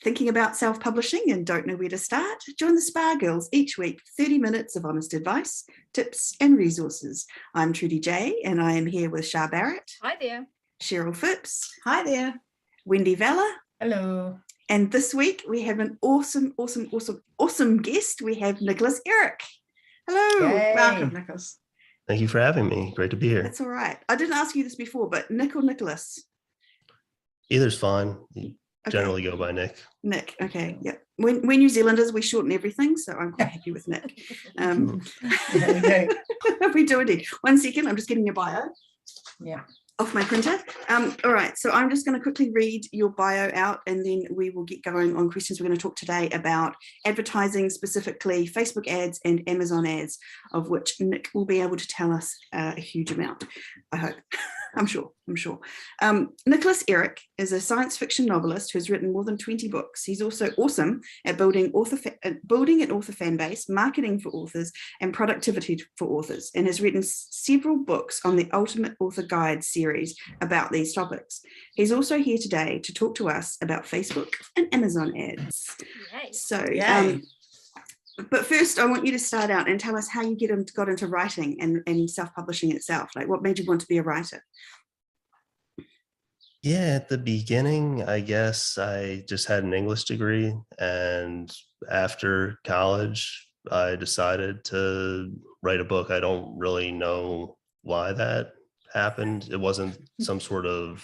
Thinking about self-publishing and don't know where to start? Join the Spa Girls each week, 30 minutes of honest advice, tips and resources. I'm Trudy J and I am here with Shah Barrett. Hi there. Cheryl Phipps. Hi there. Wendy Vella. Hello. And this week we have an awesome guest. We have Nicholas Eric. Hello. Yay. Welcome, Nicholas. Thank you for having me. Great to be here. That's all right. I didn't ask you this before, but Nick or Nicholas? Either's fine. You Okay. generally go by Nick. Nick, okay, yeah. We're New Zealanders, we shorten everything, so I'm quite happy with Nick. Okay. We do indeed. 1 second, I'm just getting your bio. Yeah. Off my printer. All right, so I'm just going to quickly read your bio out and then we will get going on questions. We're going to talk today about advertising, specifically Facebook ads and Amazon ads, of which Nick will be able to tell us a huge amount, I hope. I'm sure. Nicholas Eric is a science fiction novelist who has written more than 20 books. He's also awesome at building an author fan base, marketing for authors, and productivity for authors, and has written several books on the Ultimate Author Guide series about these topics. He's also here today to talk to us about Facebook and Amazon ads. Yay. So, Yay. but first, I want you to start out and tell us how you got into writing and self-publishing itself. Like, what made you want to be a writer? Yeah, at the beginning, I guess I just had an English degree. And after college, I decided to write a book. I don't really know why that happened. It wasn't some sort of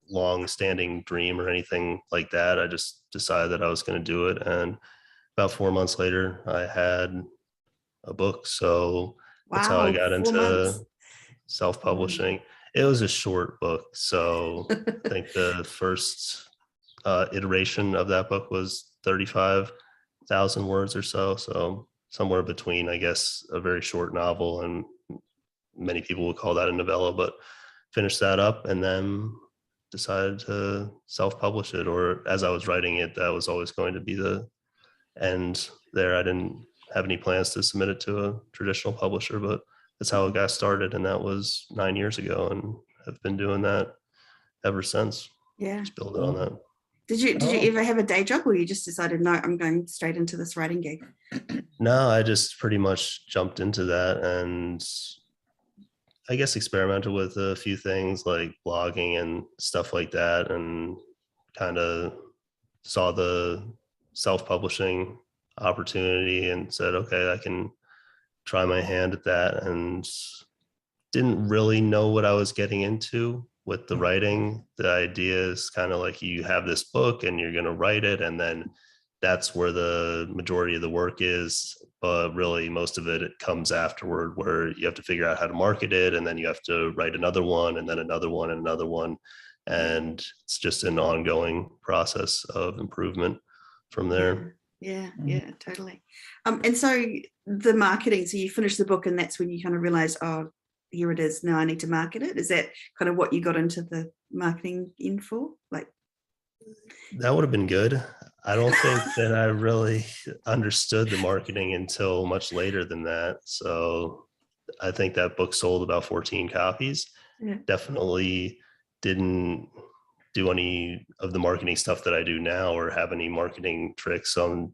long-standing dream or anything like that. I just decided that I was going to do it. And about 4 months later, I had a book. So that's how I got 4 into months. self-publishing. It was a short book. So I think the first iteration of that book was 35,000 words or so. So somewhere between, I guess, a very short novel, and many people would call that a novella, but finished that up and then decided to self-publish it. Or as I was writing it, that was always going to be the end there. I didn't have any plans to submit it to a traditional publisher, but that's how it got started. And that was 9 years ago, and I've been doing that ever since. Yeah. Just building on that. Did you ever have a day job, or you just decided, no, I'm going straight into this writing gig? No, I just pretty much jumped into that, and I guess experimented with a few things like blogging and stuff like that, and kind of saw the self-publishing opportunity and said, okay, I can try my hand at that, and didn't really know what I was getting into with the writing. The idea is kind of like, you have this book and you're going to write it, and then that's where the majority of the work is. But really most of it comes afterward, where you have to figure out how to market it, and then you have to write another one, and then another one, and another one. And it's just an ongoing process of improvement from there. Yeah, totally. And so the marketing, so you finished the book and that's when you kind of realized, oh, here it is, now I need to market it. Is that kind of what you got into the marketing in for? Like, that would have been good. I don't think that I really understood the marketing until much later than that. So I think that book sold about 14 copies. Yeah. Definitely didn't do any of the marketing stuff that I do now, or have any marketing tricks. On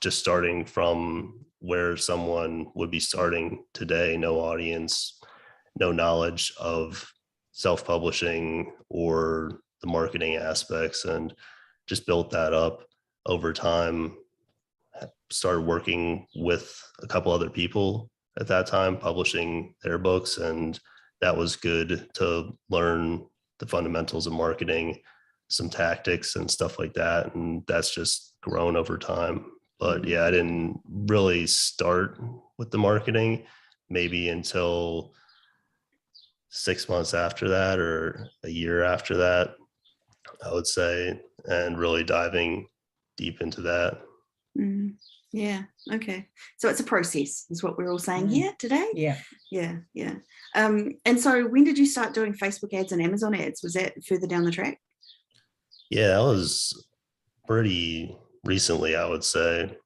just starting from where someone would be starting today, no audience, no knowledge of self-publishing or the marketing aspects, and just built that up over time. Started working with a couple other people at that time, publishing their books, and that was good to learn the fundamentals of marketing, some tactics and stuff like that. And that's just grown over time. But yeah, I didn't really start with the marketing maybe until 6 months after that, or a year after that, I would say, and really diving deep into that. Yeah. Okay. So it's a process, is what we're all saying here today. Yeah. And so when did you start doing Facebook ads and Amazon ads? Was that further down the track? Yeah, that was pretty recently, I would say,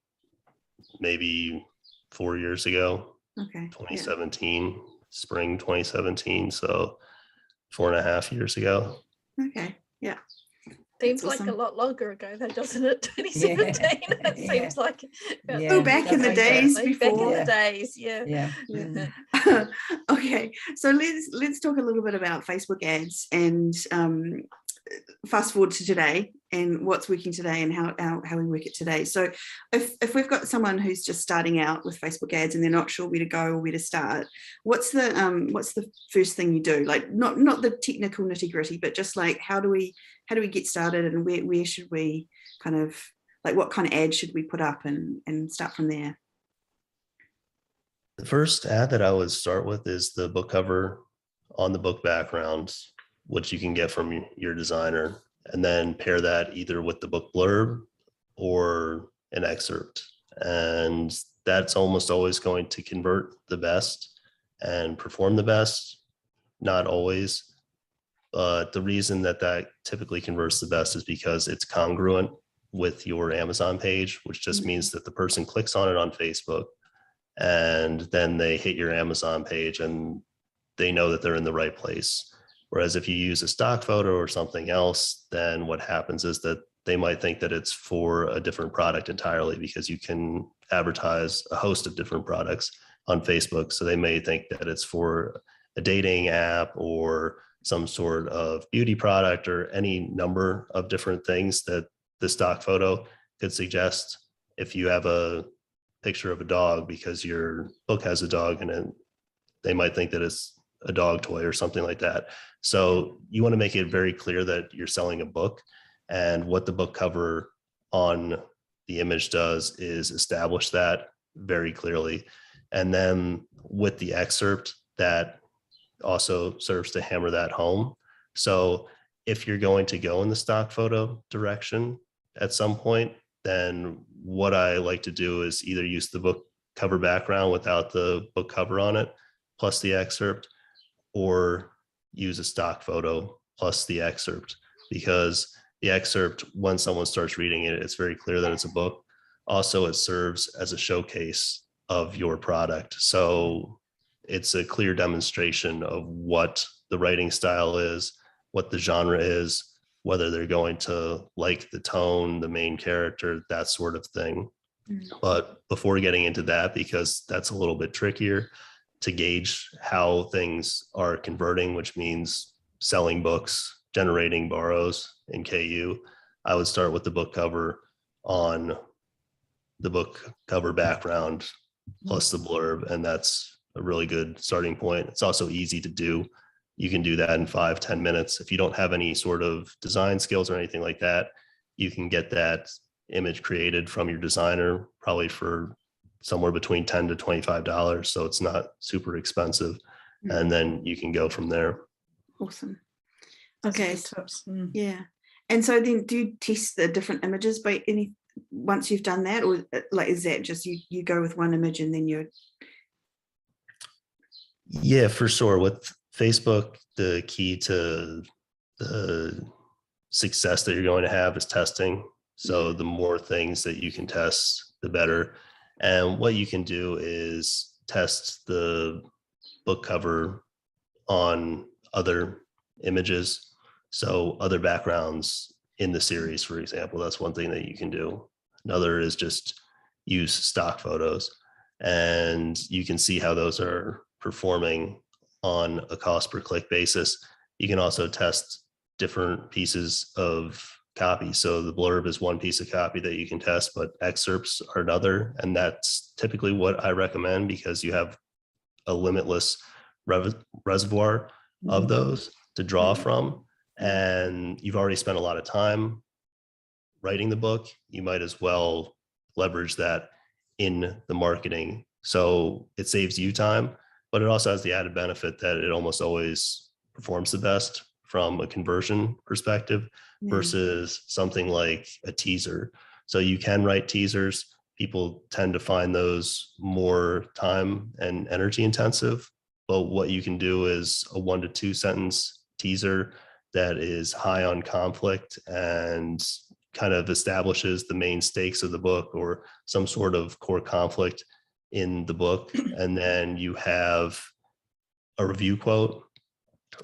maybe 4 years ago. Okay. 2017, spring 2017. So 4.5 years ago. Okay. Yeah. Seems like awesome. a lot longer ago though, doesn't it? 2017. It Yeah. seems like about Yeah, Oh, back in the does make days sense. back in before. the days. Yeah. Yeah. Yeah. Okay, so let's talk a little bit about Facebook ads and fast forward to today and what's working today and how we work it today. So if we've got someone who's just starting out with Facebook ads and they're not sure where to go or where to start, what's the first thing you do? Like not the technical nitty-gritty, but just like how do we get started, and where should we kind of, like, what kind of ad should we put up and start from there? The first ad that I would start with is the book cover on the book background, which you can get from your designer, and then pair that either with the book blurb or an excerpt. And that's almost always going to convert the best and perform the best. Not always, but the reason that typically converts the best is because it's congruent with your Amazon page, which just means that the person clicks on it on Facebook and then they hit your Amazon page and they know that they're in the right place. Whereas if you use a stock photo or something else, then what happens is that they might think that it's for a different product entirely, because you can advertise a host of different products on Facebook. So they may think that it's for a dating app or some sort of beauty product or any number of different things that the stock photo could suggest. If you have a picture of a dog because your book has a dog in it, they might think that it's a dog toy or something like that. So you want to make it very clear that you're selling a book, and what the book cover on the image does is establish that very clearly. And then with the excerpt, that also serves to hammer that home. So if you're going to go in the stock photo direction at some point, then what I like to do is either use the book cover background without the book cover on it, plus the excerpt, or use a stock photo plus the excerpt, because the excerpt, when someone starts reading it, it's very clear that it's a book. Also, it serves as a showcase of your product. So it's a clear demonstration of what the writing style is, what the genre is, whether they're going to like the tone, the main character, that sort of thing. But before getting into that, because that's a little bit trickier to gauge how things are converting, which means selling books, generating borrows in KU, I would start with the book cover on the book cover background plus the blurb. And that's a really good starting point. It's also easy to do. You can do that in 5-10 minutes. If you don't have any sort of design skills or anything like that, you can get that image created from your designer probably for somewhere between $10 to $25. So it's not super expensive. And then you can go from there. Awesome. Okay. Tips. Yeah. And so then do you test the different images by once you've done that, or like, is that just you go with one image and then you're... Yeah, for sure. With Facebook, the key to the success that you're going to have is testing. So the more things that you can test, the better. And what you can do is test the book cover on other images. So other backgrounds in the series, for example, that's one thing that you can do. Another is just use stock photos, and you can see how those are performing on a cost per click basis. You can also test different pieces of copy. So the blurb is one piece of copy that you can test, but excerpts are another. And that's typically what I recommend, because you have a limitless reservoir of those to draw from. And you've already spent a lot of time writing the book. You might as well leverage that in the marketing. So it saves you time, but it also has the added benefit that it almost always performs the best from a conversion perspective versus something like a teaser. So you can write teasers. People tend to find those more time and energy intensive. But what you can do is a 1 to 2 sentence teaser that is high on conflict and kind of establishes the main stakes of the book or some sort of core conflict in the book. And then you have a review quote,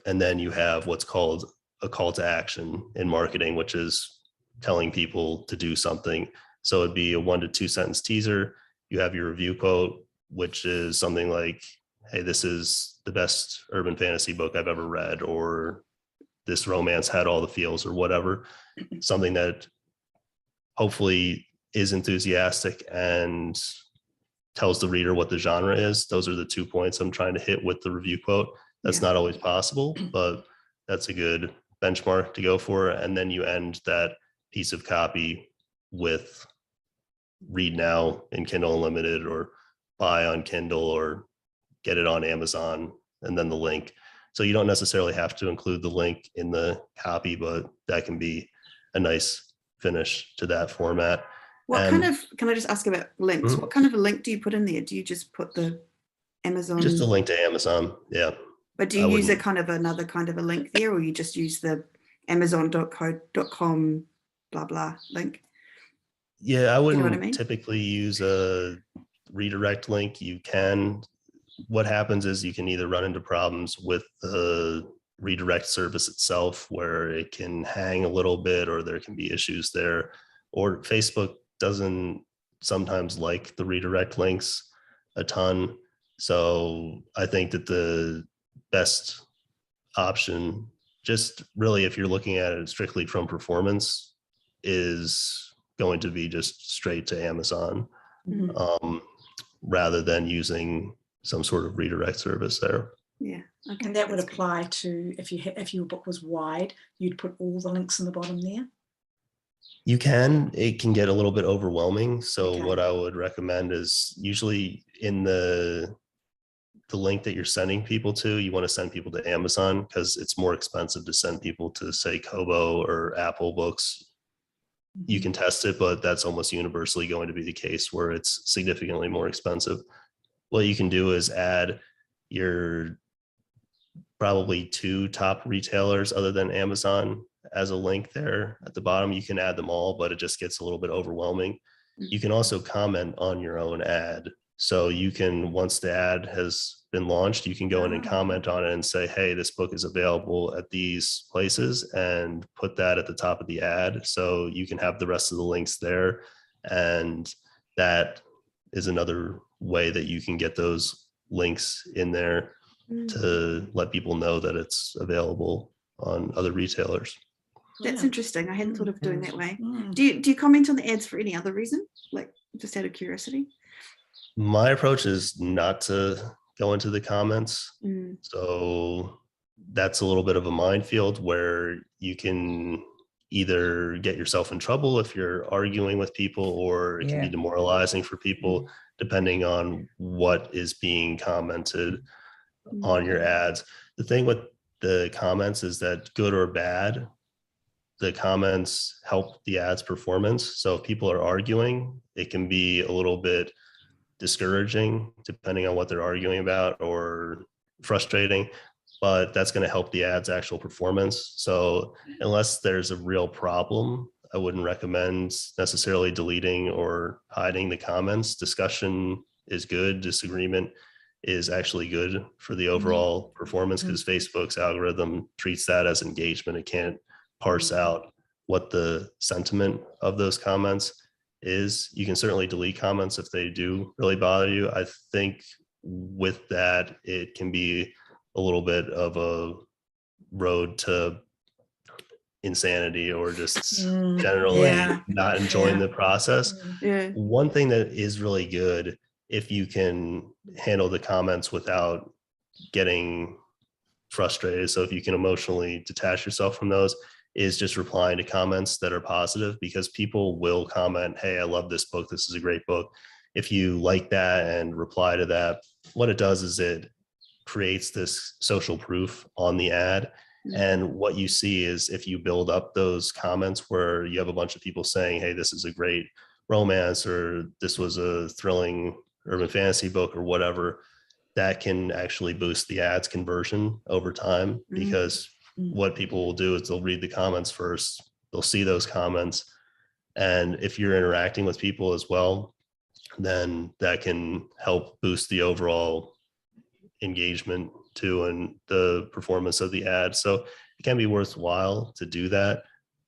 and then you have what's called a call to action in marketing, which is telling people to do something. So it'd be a 1 to 2 sentence teaser. You have your review quote, which is something like, hey, this is the best urban fantasy book I've ever read, or this romance had all the feels, or whatever. Something that hopefully is enthusiastic and tells the reader what the genre is. Those are the 2 points I'm trying to hit with the review quote. That's not always possible, but that's a good benchmark to go for. And then you end that piece of copy with read now in Kindle Unlimited, or buy on Kindle, or get it on Amazon, and then the link. So you don't necessarily have to include the link in the copy, but that can be a nice finish to that format. What kind of, can I just ask about links? What kind of a link do you put in there? Do you just put the Amazon? Just a link to Amazon, yeah. But do you use a kind of another kind of a link there, or you just use the amazon.co.com blah blah link? Yeah, I wouldn't what I mean? typically use a redirect link. You can. What happens is you can either run into problems with the redirect service itself, where it can hang a little bit, or there can be issues there, or Facebook doesn't sometimes like the redirect links a ton. So I think that the best option, just really if you're looking at it strictly from performance, is going to be just straight to Amazon, rather than using some sort of redirect service there. Yeah. Okay. And that would apply to if your book was wide, you'd put all the links in the bottom there? You can. It can get a little bit overwhelming. So Okay. what I would recommend is usually in the link that you're sending people to, you want to send people to Amazon, because it's more expensive to send people to, say, Kobo or Apple Books. You can test it, but that's almost universally going to be the case, where it's significantly more expensive. What you can do is add your probably 2 top retailers other than Amazon as a link there at the bottom. You can add them all, but it just gets a little bit overwhelming. You can also comment on your own ad. So you can, once the ad has been launched, you can go in and comment on it and say, hey, this book is available at these places, and put that at the top of the ad. So you can have the rest of the links there. And that is another way that you can get those links in there to let people know that it's available on other retailers. That's interesting. I hadn't thought of doing that way. Mm. Do you comment on the ads for any other reason? Like just out of curiosity? My approach is not to go into the comments. So that's a little bit of a minefield, where you can either get yourself in trouble if you're arguing with people, or it can be demoralizing for people, depending on what is being commented on your ads. The thing with the comments is that, good or bad, the comments help the ad's performance. So if people are arguing, it can be a little bit discouraging depending on what they're arguing about, or frustrating, but that's going to help the ad's actual performance. So unless there's a real problem, I wouldn't recommend necessarily deleting or hiding the comments. Discussion is good. Disagreement is actually good for the overall performance, because Facebook's algorithm treats that as engagement. It can't parse out what the sentiment of those comments is. You can certainly delete comments if they do really bother you. I think with that, it can be a little bit of a road to insanity, or just generally not enjoying the process. One thing that is really good, if you can handle the comments without getting frustrated, so if you can emotionally detach yourself from those, is just replying to comments that are positive, because people will comment, hey, I love this book, this is a great book. If you like that and reply to that, what it does is it creates this social proof on the ad. And what you see is, if you build up those comments where you have a bunch of people saying, hey, this is a great romance, or this was a thrilling urban fantasy book, or whatever, that can actually boost the ad's conversion over time, because what people will do is they'll read the comments first, they'll see those comments, and if you're interacting with people as well, then that can help boost the overall engagement too, and the performance of the ad. So it can be worthwhile to do that,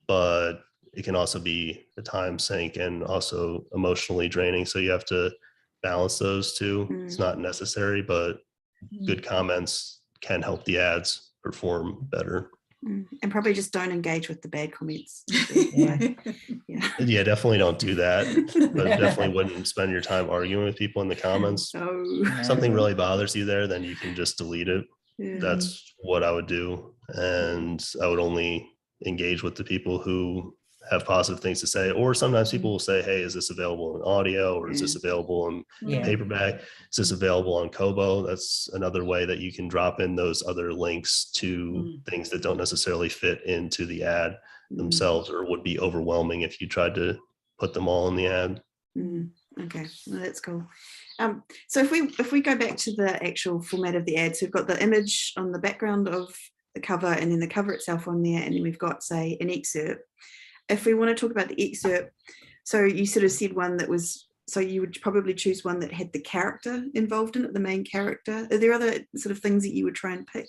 but it can also be a time sink and also emotionally draining. So you have to balance those two. It's not necessary, but good comments can help the ads perform better. And probably just don't engage with the bad comments. Yeah. Yeah, definitely don't do that, but definitely wouldn't spend your time arguing with people in the comments. No. If something really bothers you there, then you can just delete it. Yeah. That's what I would do. And I would only engage with the people who have positive things to say. Or sometimes people will say, hey, is this available in audio, or is this available in Yeah. paperback? Is this available on Kobo? That's another way that you can drop in those other links to things that don't necessarily fit into the ad themselves, or would be overwhelming if you tried to put them all in the ad. Okay, well, that's cool. So if we go back to the actual format of the ad, so we've got the image on the background of the cover, and then the cover itself on there, and then we've got, say, an excerpt. If we want to talk about the excerpt, so you sort of said one that was, so you would probably choose one that had the character involved in it, the main character. Are there other sort of things that you would try and pick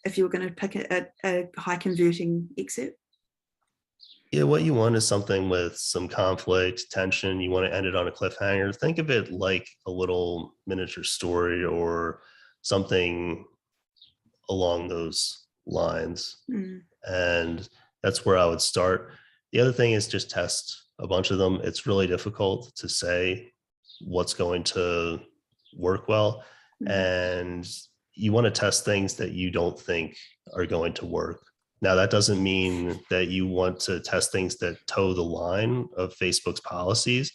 if you were going to pick a high converting excerpt? Yeah, what you want is something with some conflict, tension. You want to end it on a cliffhanger. Think of it like a little miniature story or something along those lines. And that's where I would start. The other thing is just test a bunch of them. It's really difficult to say what's going to work well. And you want to test things that you don't think are going to work. Now, that doesn't mean that you want to test things that toe the line of Facebook's policies.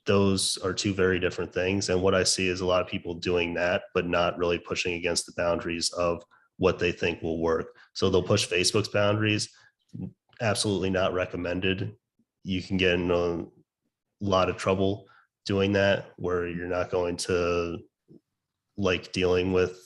Those are two very different things. And what I see is a lot of people doing that, but not really pushing against the boundaries of what they think will work. So they'll push Facebook's boundaries. Absolutely not recommended. You can get in a lot of trouble doing that, where you're not going to like dealing with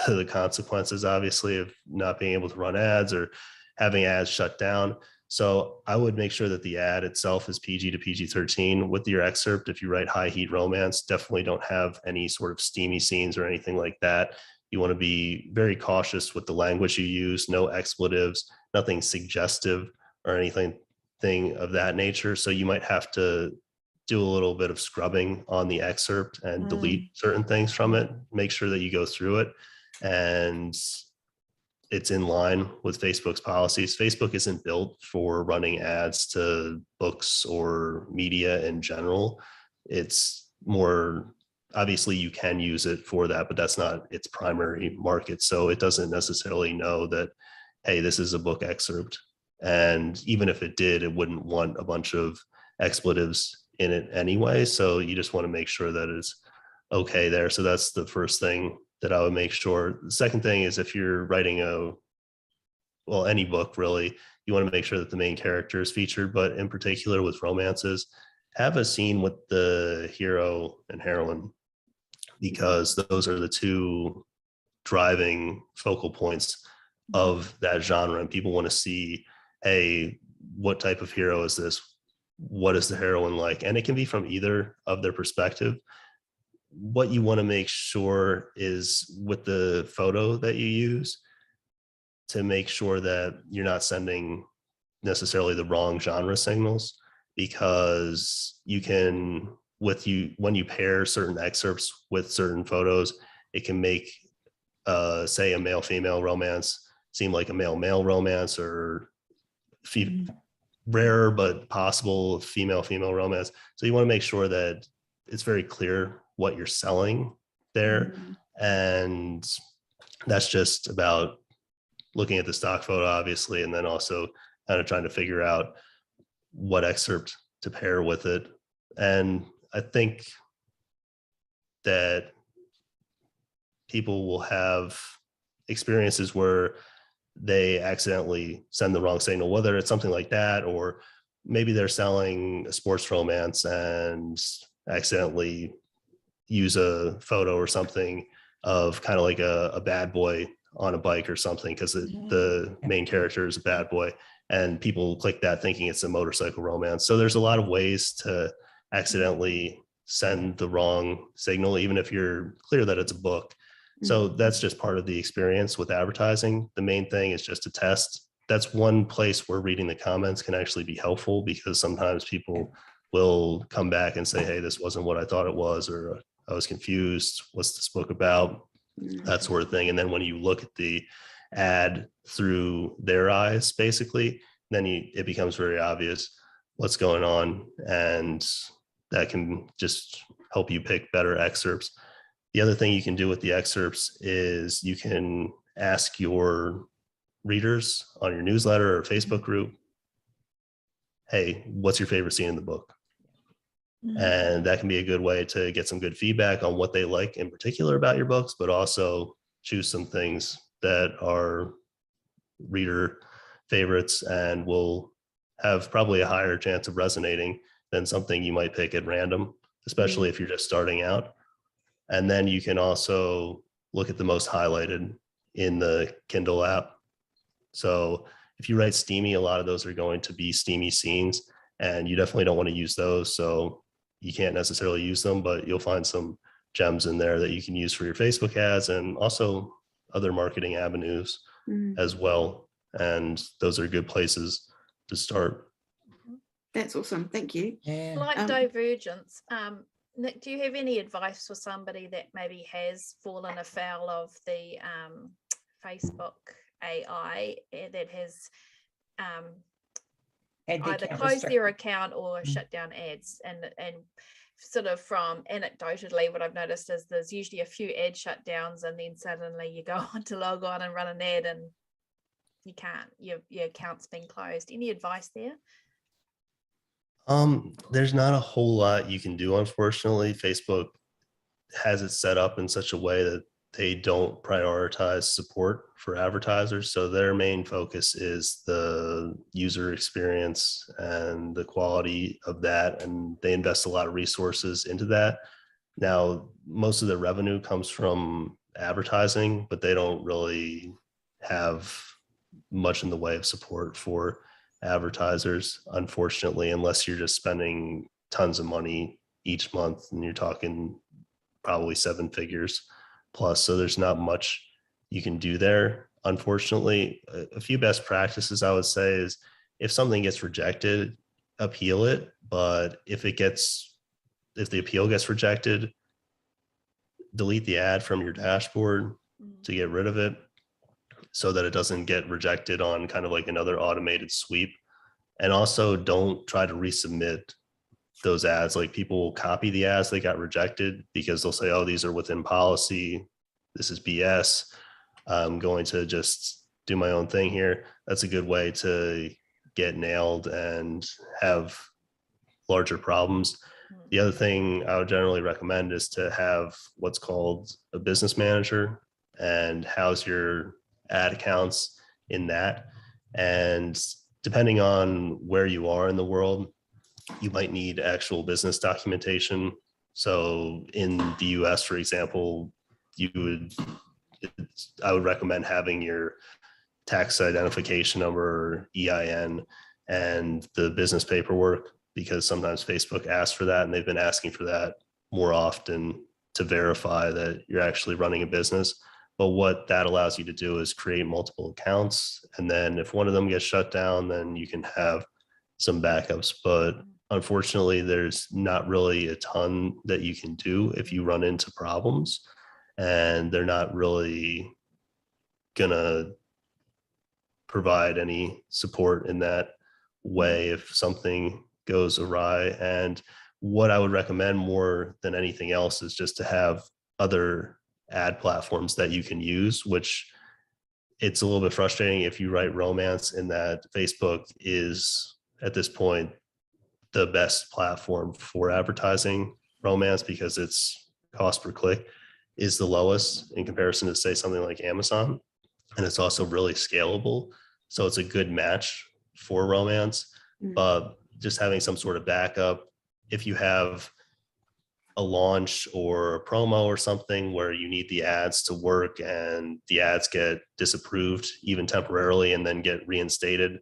the consequences, obviously, of not being able to run ads or having ads shut down. So I would make sure that the ad itself is PG to PG-13. With your excerpt, if you write high heat romance, definitely don't have any sort of steamy scenes or anything like that. You want to be very cautious with the language you use, no expletives, nothing suggestive or anything of that nature. So you might have to do a little bit of scrubbing on the excerpt and delete certain things from it. Make sure that you go through it and it's in line with Facebook's policies. Facebook isn't built for running ads to books or media in general. It's more, obviously you can use it for that, but that's not its primary market. So it doesn't necessarily know that, hey, this is a book excerpt. And even if it did, it wouldn't want a bunch of expletives in it anyway. So you just want to make sure that it's okay there. So that's the first thing that I would make sure. The second thing is, if you're writing any book really, you want to make sure that the main character is featured, but in particular with romances, have a scene with the hero and heroine, because those are the two driving focal points of that genre. And people want to see, hey, what type of hero is this? What is the heroine like? And it can be from either of their perspective. What you want to make sure is with the photo that you use, to make sure that you're not sending necessarily the wrong genre signals, because you can, when you pair certain excerpts with certain photos, it can make say a male-female romance seem like a male-male romance, or rare but possible female-female romance. So you want to make sure that it's very clear what you're selling there. And that's just about looking at the stock photo, obviously, and then also kind of trying to figure out what excerpt to pair with it. And I think that people will have experiences where they accidentally send the wrong signal, whether it's something like that, or maybe they're selling a sports romance and accidentally use a photo or something of kind of like a bad boy on a bike or something, because the main character is a bad boy, and people click that thinking it's a motorcycle romance. So there's a lot of ways to accidentally send the wrong signal, even if you're clear that it's a book. So that's just part of the experience with advertising. The main thing is just to test that's one place where reading the comments can actually be helpful, because sometimes people will come back and say, hey, this wasn't what I thought it was, or I was confused. What's this book about? That sort of thing. And then when you look at the ad through their eyes, basically, then it becomes very obvious what's going on. And that can just help you pick better excerpts. The other thing you can do with the excerpts is you can ask your readers on your newsletter or Facebook group, hey, what's your favorite scene in the book? And that can be a good way to get some good feedback on what they like in particular about your books, but also choose some things that are reader favorites and will have probably a higher chance of resonating than something you might pick at random, especially if you're just starting out. And then you can also look at the most highlighted in the Kindle app. So if you write steamy, a lot of those are going to be steamy scenes, and you definitely don't want to use those. So you can't necessarily use them, but you'll find some gems in there that you can use for your Facebook ads and also other marketing avenues as well. And those are good places to start. That's awesome. Thank you. Yeah. Like divergence, Nick, do you have any advice for somebody that maybe has fallen afoul of the Facebook AI that has either closed their account or shut down ads? And sort of from anecdotally, what I've noticed is there's usually a few ad shutdowns, and then suddenly you go on to log on and run an ad and you can't, your account's been closed. Any advice there? There's not a whole lot you can do, unfortunately. Facebook has it set up in such a way that they don't prioritize support for advertisers. So their main focus is the user experience and the quality of that. And they invest a lot of resources into that. Now, most of the revenue comes from advertising, but they don't really have much in the way of support for advertisers, unfortunately, unless you're just spending tons of money each month, and you're talking probably 7 figures plus. So there's not much you can do there, unfortunately. A few best practices I would say is, if something gets rejected, appeal it. But if the appeal gets rejected, delete the ad from your dashboard to get rid of it, so that it doesn't get rejected on kind of like another automated sweep. And also don't try to resubmit those ads. Like, people will copy the ads that got rejected because they'll say, oh, these are within policy. This is BS. I'm going to just do my own thing here. That's a good way to get nailed and have larger problems. The other thing I would generally recommend is to have what's called a business manager and house your ad accounts in that. And depending on where you are in the world, you might need actual business documentation. So in the US, for example, I would recommend having your tax identification number, EIN, and the business paperwork, because sometimes Facebook asks for that, and they've been asking for that more often to verify that you're actually running a business. But what that allows you to do is create multiple accounts. And then if one of them gets shut down, then you can have some backups. But unfortunately, there's not really a ton that you can do if you run into problems, and they're not really gonna provide any support in that way if something goes awry. And what I would recommend more than anything else is just to have other ad platforms that you can use, which it's a little bit frustrating if you write romance, in that Facebook is at this point the best platform for advertising romance, because its cost per click is the lowest in comparison to, say, something like Amazon. And it's also really scalable. So it's a good match for romance. But just having some sort of backup, if you have a launch or a promo or something where you need the ads to work and the ads get disapproved even temporarily and then get reinstated,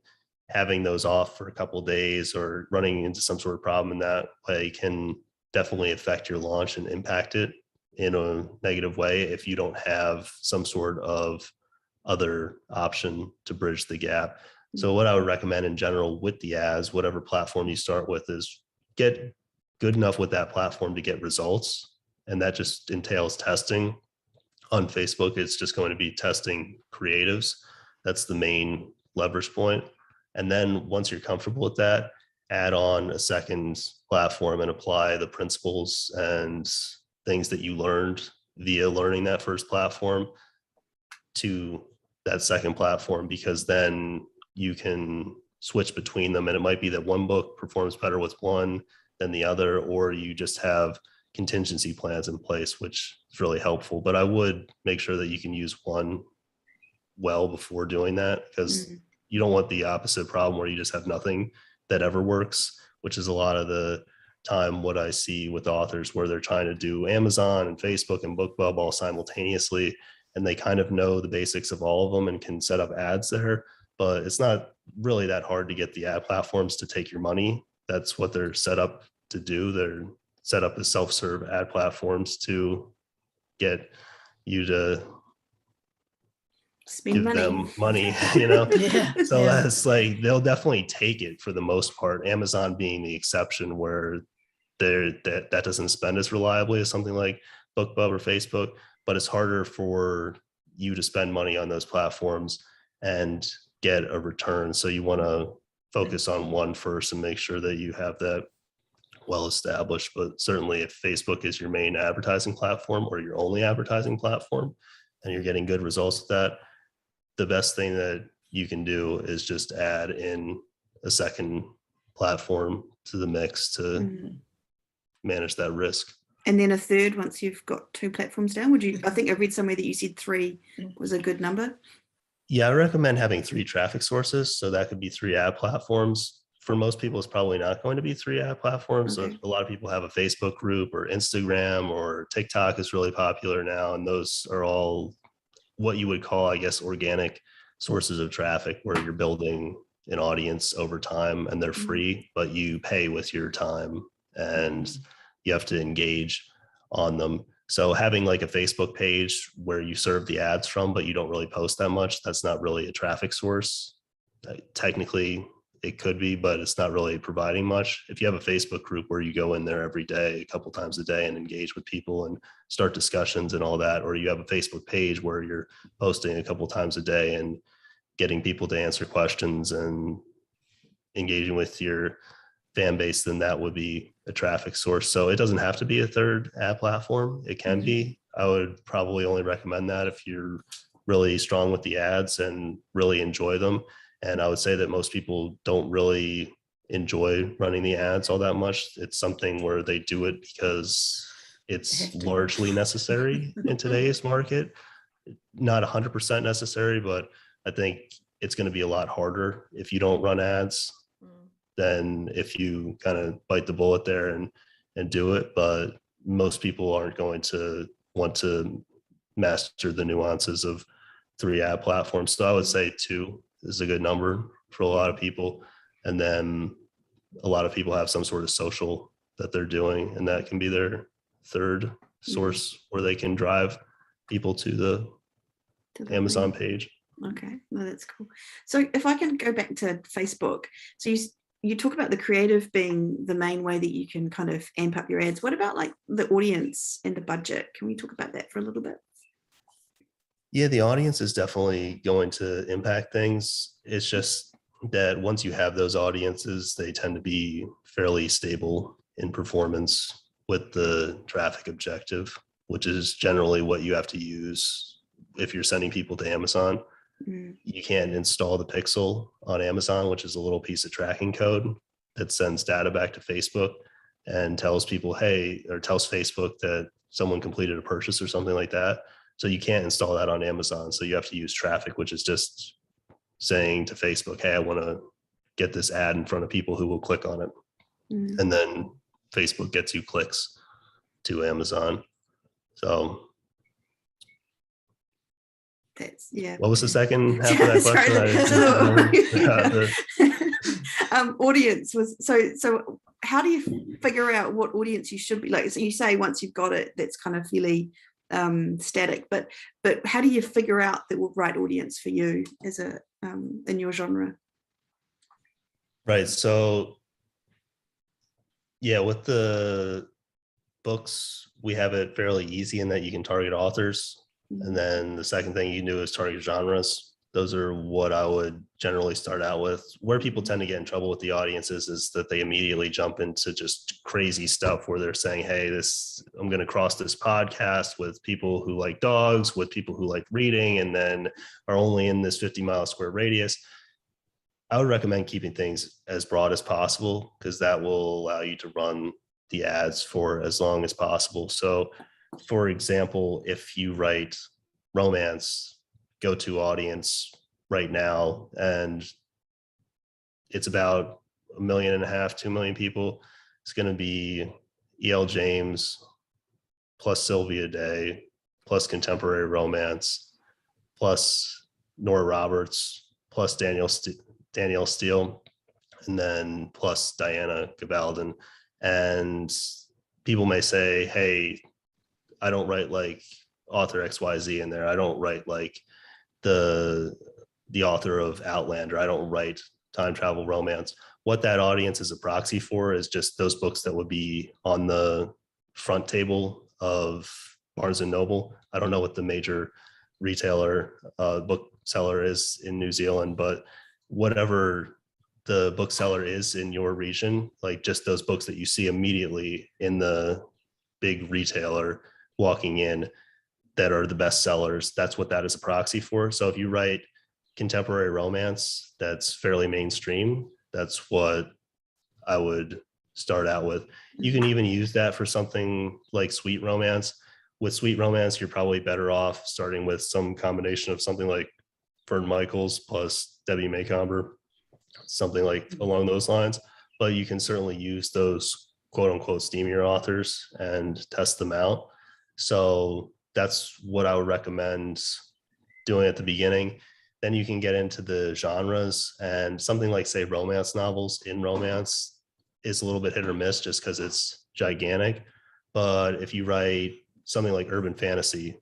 having those off for a couple of days or running into some sort of problem in that way can definitely affect your launch and impact it in a negative way if you don't have some sort of other option to bridge the gap. So what I would recommend in general with the ads, whatever platform you start with, is get good enough with that platform to get results. And that just entails testing. On Facebook, it's just going to be testing creatives. That's the main leverage point. And then once you're comfortable with that, add on a second platform and apply the principles and things that you learned via learning that first platform to that second platform, because then you can switch between them. And it might be that one book performs better with one than the other, or you just have contingency plans in place, which is really helpful. But I would make sure that you can use one well before doing that, because you don't want the opposite problem where you just have nothing that ever works, which is a lot of the time what I see with authors, where they're trying to do Amazon and Facebook and BookBub all simultaneously, and they kind of know the basics of all of them and can set up ads there, but it's not really that hard to get the ad platforms to take your money. That's what they're set up to do. They're set up as self-serve ad platforms to get you to spend give money. them money, you know? Yeah. So yeah. that's like, they'll definitely take it for the most part, Amazon being the exception, where that doesn't spend as reliably as something like BookBub or Facebook, but it's harder for you to spend money on those platforms and get a return. So you want to focus on one first and make sure that you have that well established. But certainly if Facebook is your main advertising platform or your only advertising platform and you're getting good results with that, the best thing that you can do is just add in a second platform to the mix to manage that risk. And then a third once you've got two platforms down. Would you, I think I read somewhere that you said 3 was a good number. Yeah, I recommend having 3 traffic sources. So that could be 3 ad platforms. For most people, it's probably not going to be 3 ad platforms. Okay. So a lot of people have a Facebook group, or Instagram, or TikTok is really popular now. And those are all what you would call, I guess, organic sources of traffic, where you're building an audience over time and they're free, but you pay with your time and you have to engage on them. So having like a Facebook page where you serve the ads from, but you don't really post that much, that's not really a traffic source. Technically it could be, but it's not really providing much. If you have a Facebook group where you go in there every day, a couple times a day, and engage with people and start discussions and all that, or you have a Facebook page where you're posting a couple times a day and getting people to answer questions and engaging with your fan base, then that would be a traffic source. So it doesn't have to be a third ad platform. It can be. I would probably only recommend that if you're really strong with the ads and really enjoy them. And I would say that most people don't really enjoy running the ads all that much. It's something where they do it because it's largely necessary in today's market. Not 100% necessary, but I think it's going to be a lot harder if you don't run ads than if you kind of bite the bullet there and do it. But most people aren't going to want to master the nuances of 3 ad platforms. So I would say 2 is a good number for a lot of people. And then a lot of people have some sort of social that they're doing, and that can be their third source where they can drive people to the Amazon page. Okay, no, that's cool. So if I can go back to Facebook, so you talk about the creative being the main way that you can kind of amp up your ads. What about like the audience and the budget? Can we talk about that for a little bit? Yeah, the audience is definitely going to impact things. It's just that once you have those audiences, they tend to be fairly stable in performance with the traffic objective, which is generally what you have to use if you're sending people to Amazon. You can't install the pixel on Amazon, which is a little piece of tracking code that sends data back to Facebook and tells people, hey, or tells Facebook that someone completed a purchase or something like that. So you can't install that on Amazon. So you have to use traffic, which is just saying to Facebook, hey, I want to get this ad in front of people who will click on it. And then Facebook gets you clicks to Amazon. So that's, yeah. What was the second half of that question? Audience was so how do you figure out what audience you should be like? So you say once you've got it, that's kind of fairly static, but how do you figure out the right audience for you as a in your genre? Right. So yeah, with the books, we have it fairly easy in that you can target authors. And then the second thing you can do is target genres. Those are what I would generally start out with. Where people tend to get in trouble with the audiences is that they immediately jump into just crazy stuff where they're saying, hey, I'm going to cross this podcast with people who like dogs, with people who like reading, and then are only in this 50-mile square radius. I would recommend keeping things as broad as possible, because that will allow you to run the ads for as long as possible. So for example, if you write romance, go-to audience right now, and it's about 1.5 million, 2 million people, it's going to be E.L. James plus Sylvia Day plus contemporary romance plus Nora Roberts plus Danielle Steele, and then plus Diana Gabaldon. And people may say, hey, I don't write like author XYZ in there. I don't write like the author of Outlander. I don't write time travel romance. What that audience is a proxy for is just those books that would be on the front table of Barnes and Noble. I don't know what the major retailer bookseller is in New Zealand, but whatever the bookseller is in your region, like just those books that you see immediately in the big retailer walking in that are the best sellers, that's what that is a proxy for. So if you write contemporary romance that's fairly mainstream, that's what I would start out with. You can even use that for something like sweet romance. With sweet romance, you're probably better off starting with some combination of something like Fern Michaels plus Debbie Maycomber, something like along those lines. But you can certainly use those quote unquote steamier authors and test them out. So that's what I would recommend doing at the beginning. Then you can get into the genres, and something like, say, romance novels in romance is a little bit hit or miss just because it's gigantic. But if you write something like urban fantasy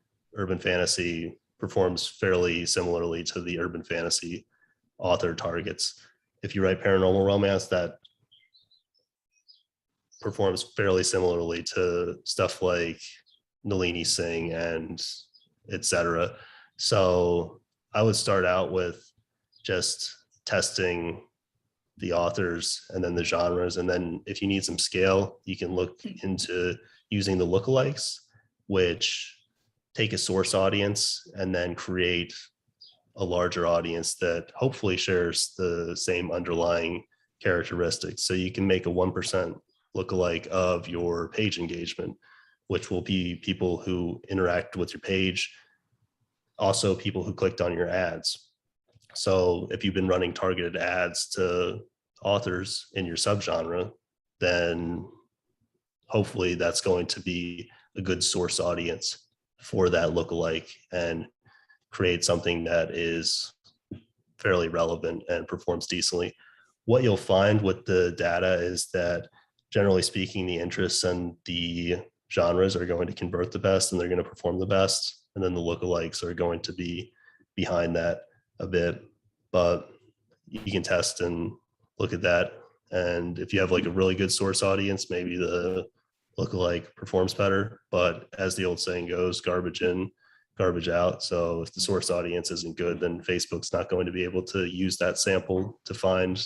performs fairly similarly to the urban fantasy author targets. If you write paranormal romance, that performs fairly similarly to stuff like Nalini Singh and etc. So I would start out with just testing the authors and then the genres. And then if you need some scale, you can look into using the lookalikes, which take a source audience and then create a larger audience that hopefully shares the same underlying characteristics. So you can make a 1% lookalike of your page engagement, which will be people who interact with your page, also people who clicked on your ads. So if you've been running targeted ads to authors in your subgenre, then hopefully that's going to be a good source audience for that lookalike and create something that is fairly relevant and performs decently. What you'll find with the data is that, generally speaking, the interests and the genres are going to convert the best and they're going to perform the best. And then the lookalikes are going to be behind that a bit, but you can test and look at that. And if you have like a really good source audience, maybe the lookalike performs better. But as the old saying goes, garbage in, garbage out. So if the source audience isn't good, then Facebook's not going to be able to use that sample to find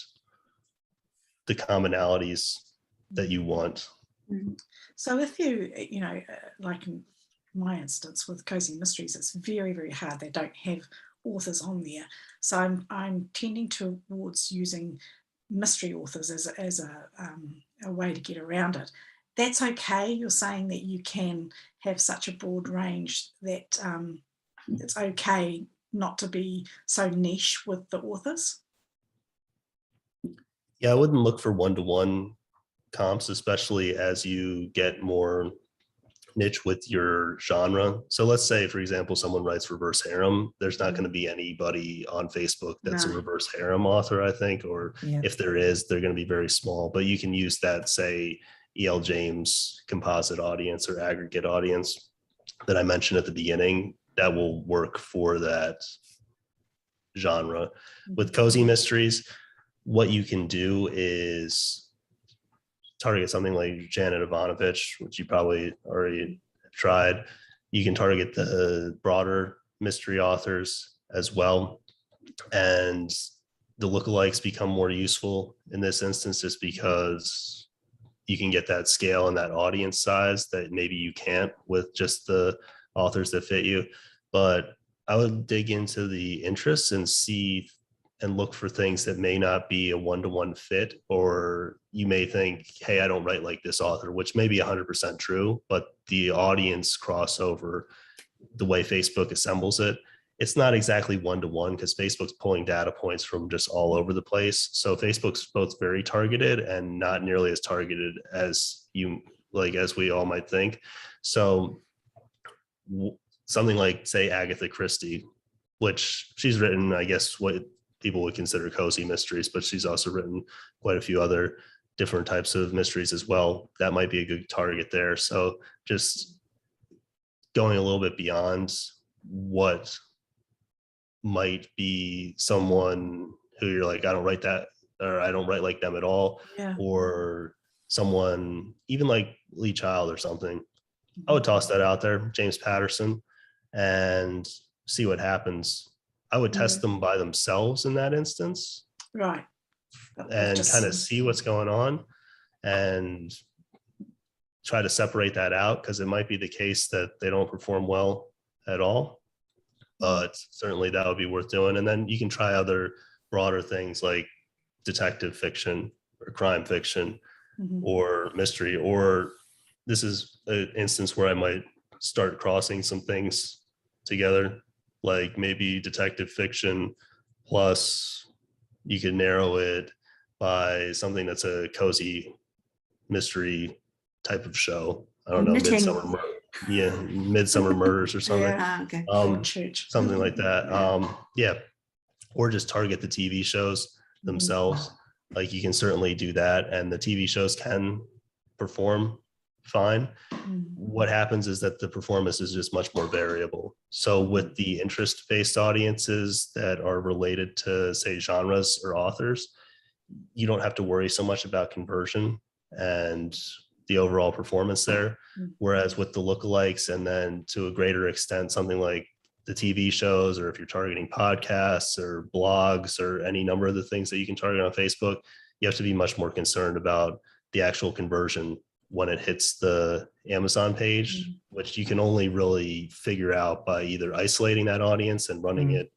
the commonalities that you want. So if you like in my instance with Cozy Mysteries, it's very, very hard. They don't have authors on there. So I'm tending towards using mystery authors as a way to get around it. That's okay. You're saying that you can have such a broad range that it's okay not to be so niche with the authors? Yeah, I wouldn't look for one-to-one comps, especially as you get more niche with your genre. So let's say, for example, someone writes reverse harem. There's not going to be anybody on Facebook that's a reverse harem author, I think, or if there is, they're going to be very small. But you can use that, say, E.L. James composite audience or aggregate audience that I mentioned at the beginning. That will work for that genre. With Cozy Mysteries, what you can do is target something like Janet Ivanovich, which you probably already tried. You can target the broader mystery authors as well. And the lookalikes become more useful in this instance just because you can get that scale and that audience size that maybe you can't with just the authors that fit you. But I would dig into the interests and see and look for things that may not be a one-to-one fit, or you may think, hey, I don't write like this author, which may be 100% true, but the audience crossover, the way Facebook assembles it, it's not exactly one-to-one because Facebook's pulling data points from just all over the place. So Facebook's both very targeted and not nearly as targeted as as we all might think. So something like, say, Agatha Christie, which she's written, I guess, what people would consider cozy mysteries, but she's also written quite a few other different types of mysteries as well. That might be a good target there. So just going a little bit beyond what might be someone who you're like, I don't write that, or I don't write like them at all, or someone even like Lee Child or something. I would toss that out there, James Patterson, and see what happens. I would test them by themselves in that instance. Right. And kind of see what's going on and try to separate that out, because it might be the case that they don't perform well at all. But certainly that would be worth doing. And then you can try other broader things like detective fiction or crime fiction or mystery, or this is an instance where I might start crossing some things together, like maybe detective fiction plus you could narrow it by something that's a cozy mystery type of show. I don't know, Midsummer Murders or something. Okay. Something like that. Or just target the TV shows themselves. Like you can certainly do that, and the TV shows can perform fine. What happens is that the performance is just much more variable. So with the interest-based audiences that are related to, say, genres or authors, you don't have to worry so much about conversion and the overall performance there. Whereas with the lookalikes, and then to a greater extent, something like the TV shows, or if you're targeting podcasts or blogs or any number of the things that you can target on Facebook, you have to be much more concerned about the actual conversion when it hits the Amazon page, which you can only really figure out by either isolating that audience and running it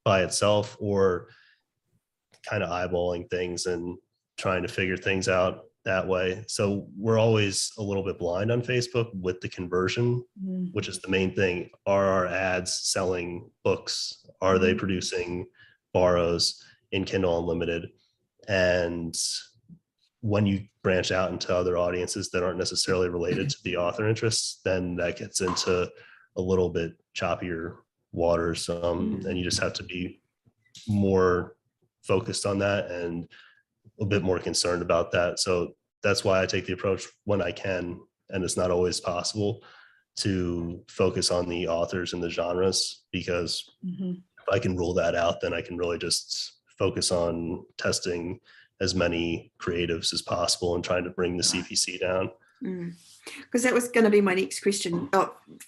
by itself, or kind of eyeballing things and trying to figure things out that way. So we're always a little bit blind on Facebook with the conversion, which is the main thing. Are our ads selling books? Are they producing borrows in Kindle Unlimited? And when you branch out into other audiences that aren't necessarily related to the author interests, then that gets into a little bit choppier waters. And you just have to be more focused on that and a bit more concerned about that. So that's why I take the approach when I can, and it's not always possible, to focus on the authors and the genres, because if I can rule that out, then I can really just focus on testing as many creatives as possible and trying to bring the CPC down. Because that was going to be my next question.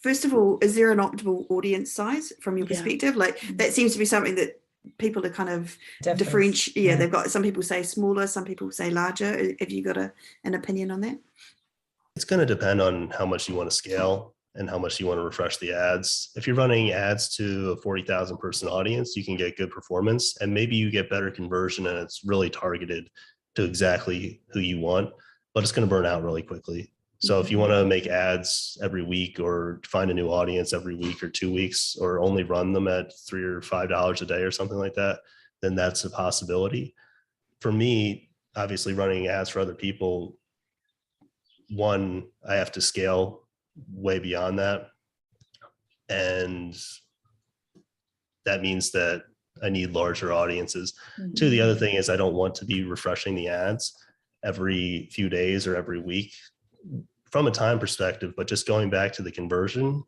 First of all, is there an optimal audience size from your perspective? Like that seems to be something that people are kind of differentiate. They've got, some people say smaller, some people say larger. Have you got an opinion on that? It's going to depend on how much you want to scale and how much you want to refresh the ads. If you're running ads to a 40,000 person audience, you can get good performance, and maybe you get better conversion and it's really targeted to exactly who you want, but it's going to burn out really quickly. So if you want to make ads every week, or find a new audience every week or 2 weeks, or only run them at $3 or $5 a day or something like that, then that's a possibility. For me, obviously running ads for other people, one, I have to scale way beyond that. And that means that I need larger audiences. Two, the other thing is I don't want to be refreshing the ads every few days or every week from a time perspective, but just going back to the conversion,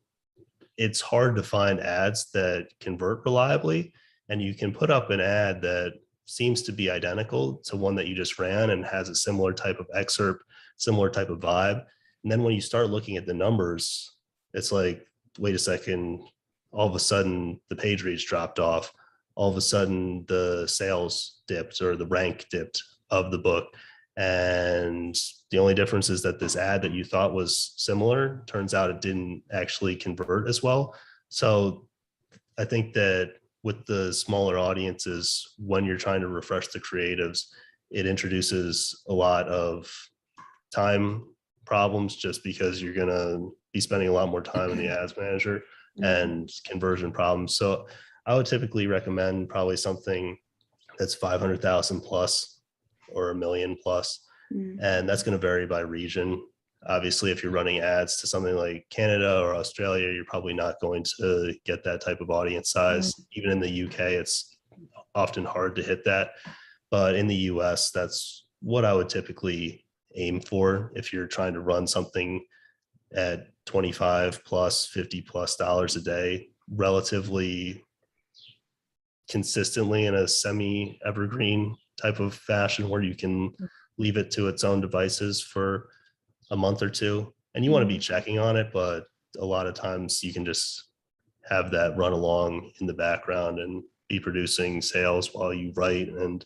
it's hard to find ads that convert reliably. And you can put up an ad that seems to be identical to one that you just ran and has a similar type of excerpt, similar type of vibe. And then when you start looking at the numbers, it's like, wait a second, all of a sudden the page reach dropped off. All of a sudden the sales dipped or the rank dipped of the book. And the only difference is that this ad that you thought was similar, turns out it didn't actually convert as well. So I think that with the smaller audiences, when you're trying to refresh the creatives, it introduces a lot of time problems just because you're going to be spending a lot more time in the ads manager and conversion problems. So I would typically recommend probably something that's 500,000 plus or $1 million plus. And that's going to vary by region. Obviously, if you're running ads to something like Canada or Australia, you're probably not going to get that type of audience size. Even in the UK, it's often hard to hit that. But in the US, that's what I would typically aim for if you're trying to run something at 25 plus, 50 plus dollars a day, relatively consistently in a semi-evergreen type of fashion where you can leave it to its own devices for a month or two. And you want to be checking on it, but a lot of times you can just have that run along in the background and be producing sales while you write and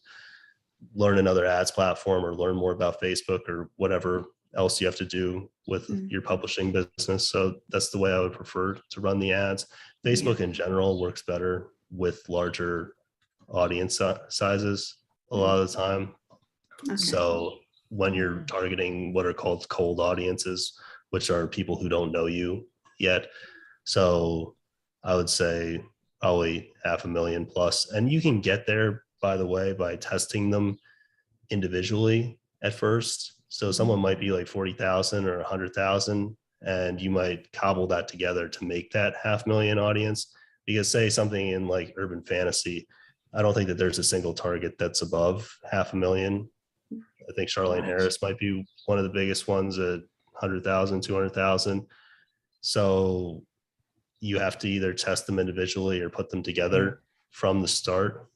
learn another ads platform or learn more about Facebook or whatever else you have to do with your publishing business. So that's the way I would prefer to run the ads. Facebook in general works better with larger audience sizes a lot of the time. So when you're targeting what are called cold audiences, which are people who don't know you yet. So I would say probably 500,000 plus. And you can get there, by the way, by testing them individually at first. So someone might be like 40,000 or 100,000, and you might cobble that together to make that 500,000 audience. Because say something in like urban fantasy, I don't think that there's a single target that's above 500,000. I think Charlene Harris might be one of the biggest ones at 100,000, 200,000. So you have to either test them individually or put them together from the start.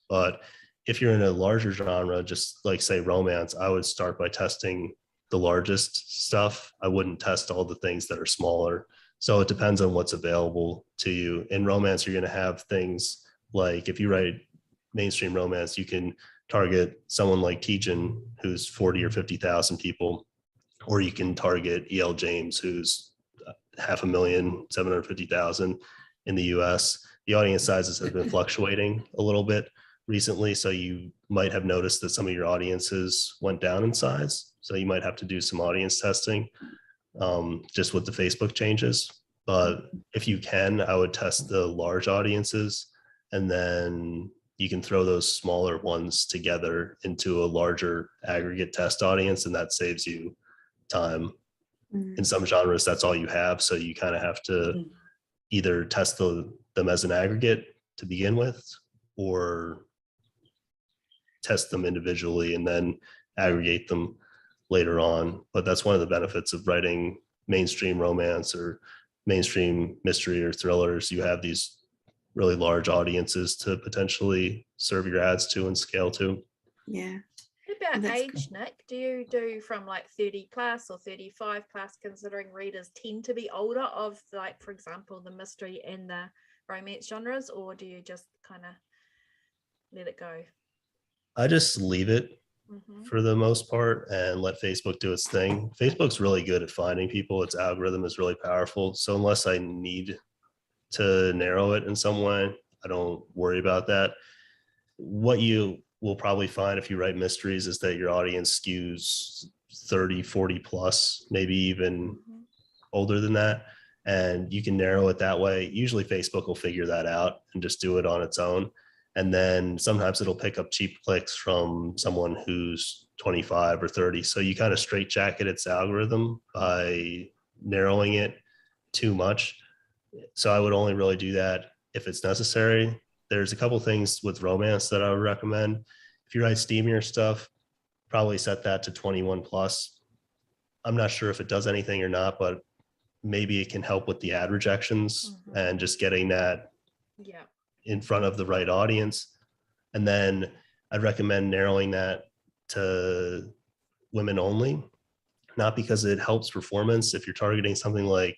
But if you're in a larger genre, just like say romance, I would start by testing the largest stuff. I wouldn't test all the things that are smaller. So it depends on what's available to you. In romance, you're going to have things like if you write mainstream romance, you can target someone like Tejan, who's 40 or 50,000 people, or you can target E.L. James, who's 500,000, 750,000 in the US. The audience sizes have been fluctuating a little bit recently, so you might have noticed that some of your audiences went down in size. So you might have to do some audience testing just with the Facebook changes. But if you can, I would test the large audiences, and then you can throw those smaller ones together into a larger aggregate test audience, and that saves you time. In some genres, that's all you have. So you kind of have to either test them as an aggregate to begin with, or test them individually and then aggregate them later on. But that's one of the benefits of writing mainstream romance or mainstream mystery or thrillers. You have these really large audiences to potentially serve your ads to and scale to. Yeah. What about age, cool. Nick? Do you do from like 30 plus or 35 plus, considering readers tend to be older of, like, for example, the mystery and the romance genres, or do you just kind of let it go? I just leave it for the most part and let Facebook do its thing. Facebook's really good at finding people. Its algorithm is really powerful. So unless I need to narrow it in some way, I don't worry about that. What you will probably find if you write mysteries is that your audience skews 30, 40 plus, maybe even older than that. And you can narrow it that way. Usually Facebook will figure that out and just do it on its own. And then sometimes it'll pick up cheap clicks from someone who's 25 or 30. So you kind of straitjacket its algorithm by narrowing it too much. So I would only really do that if it's necessary. There's a couple things with romance that I would recommend. If you write steamier stuff, probably set that to 21 plus. I'm not sure if it does anything or not, but maybe it can help with the ad rejections and just getting that in front of the right audience. And then I'd recommend narrowing that to women only, not because it helps performance. If you're targeting something like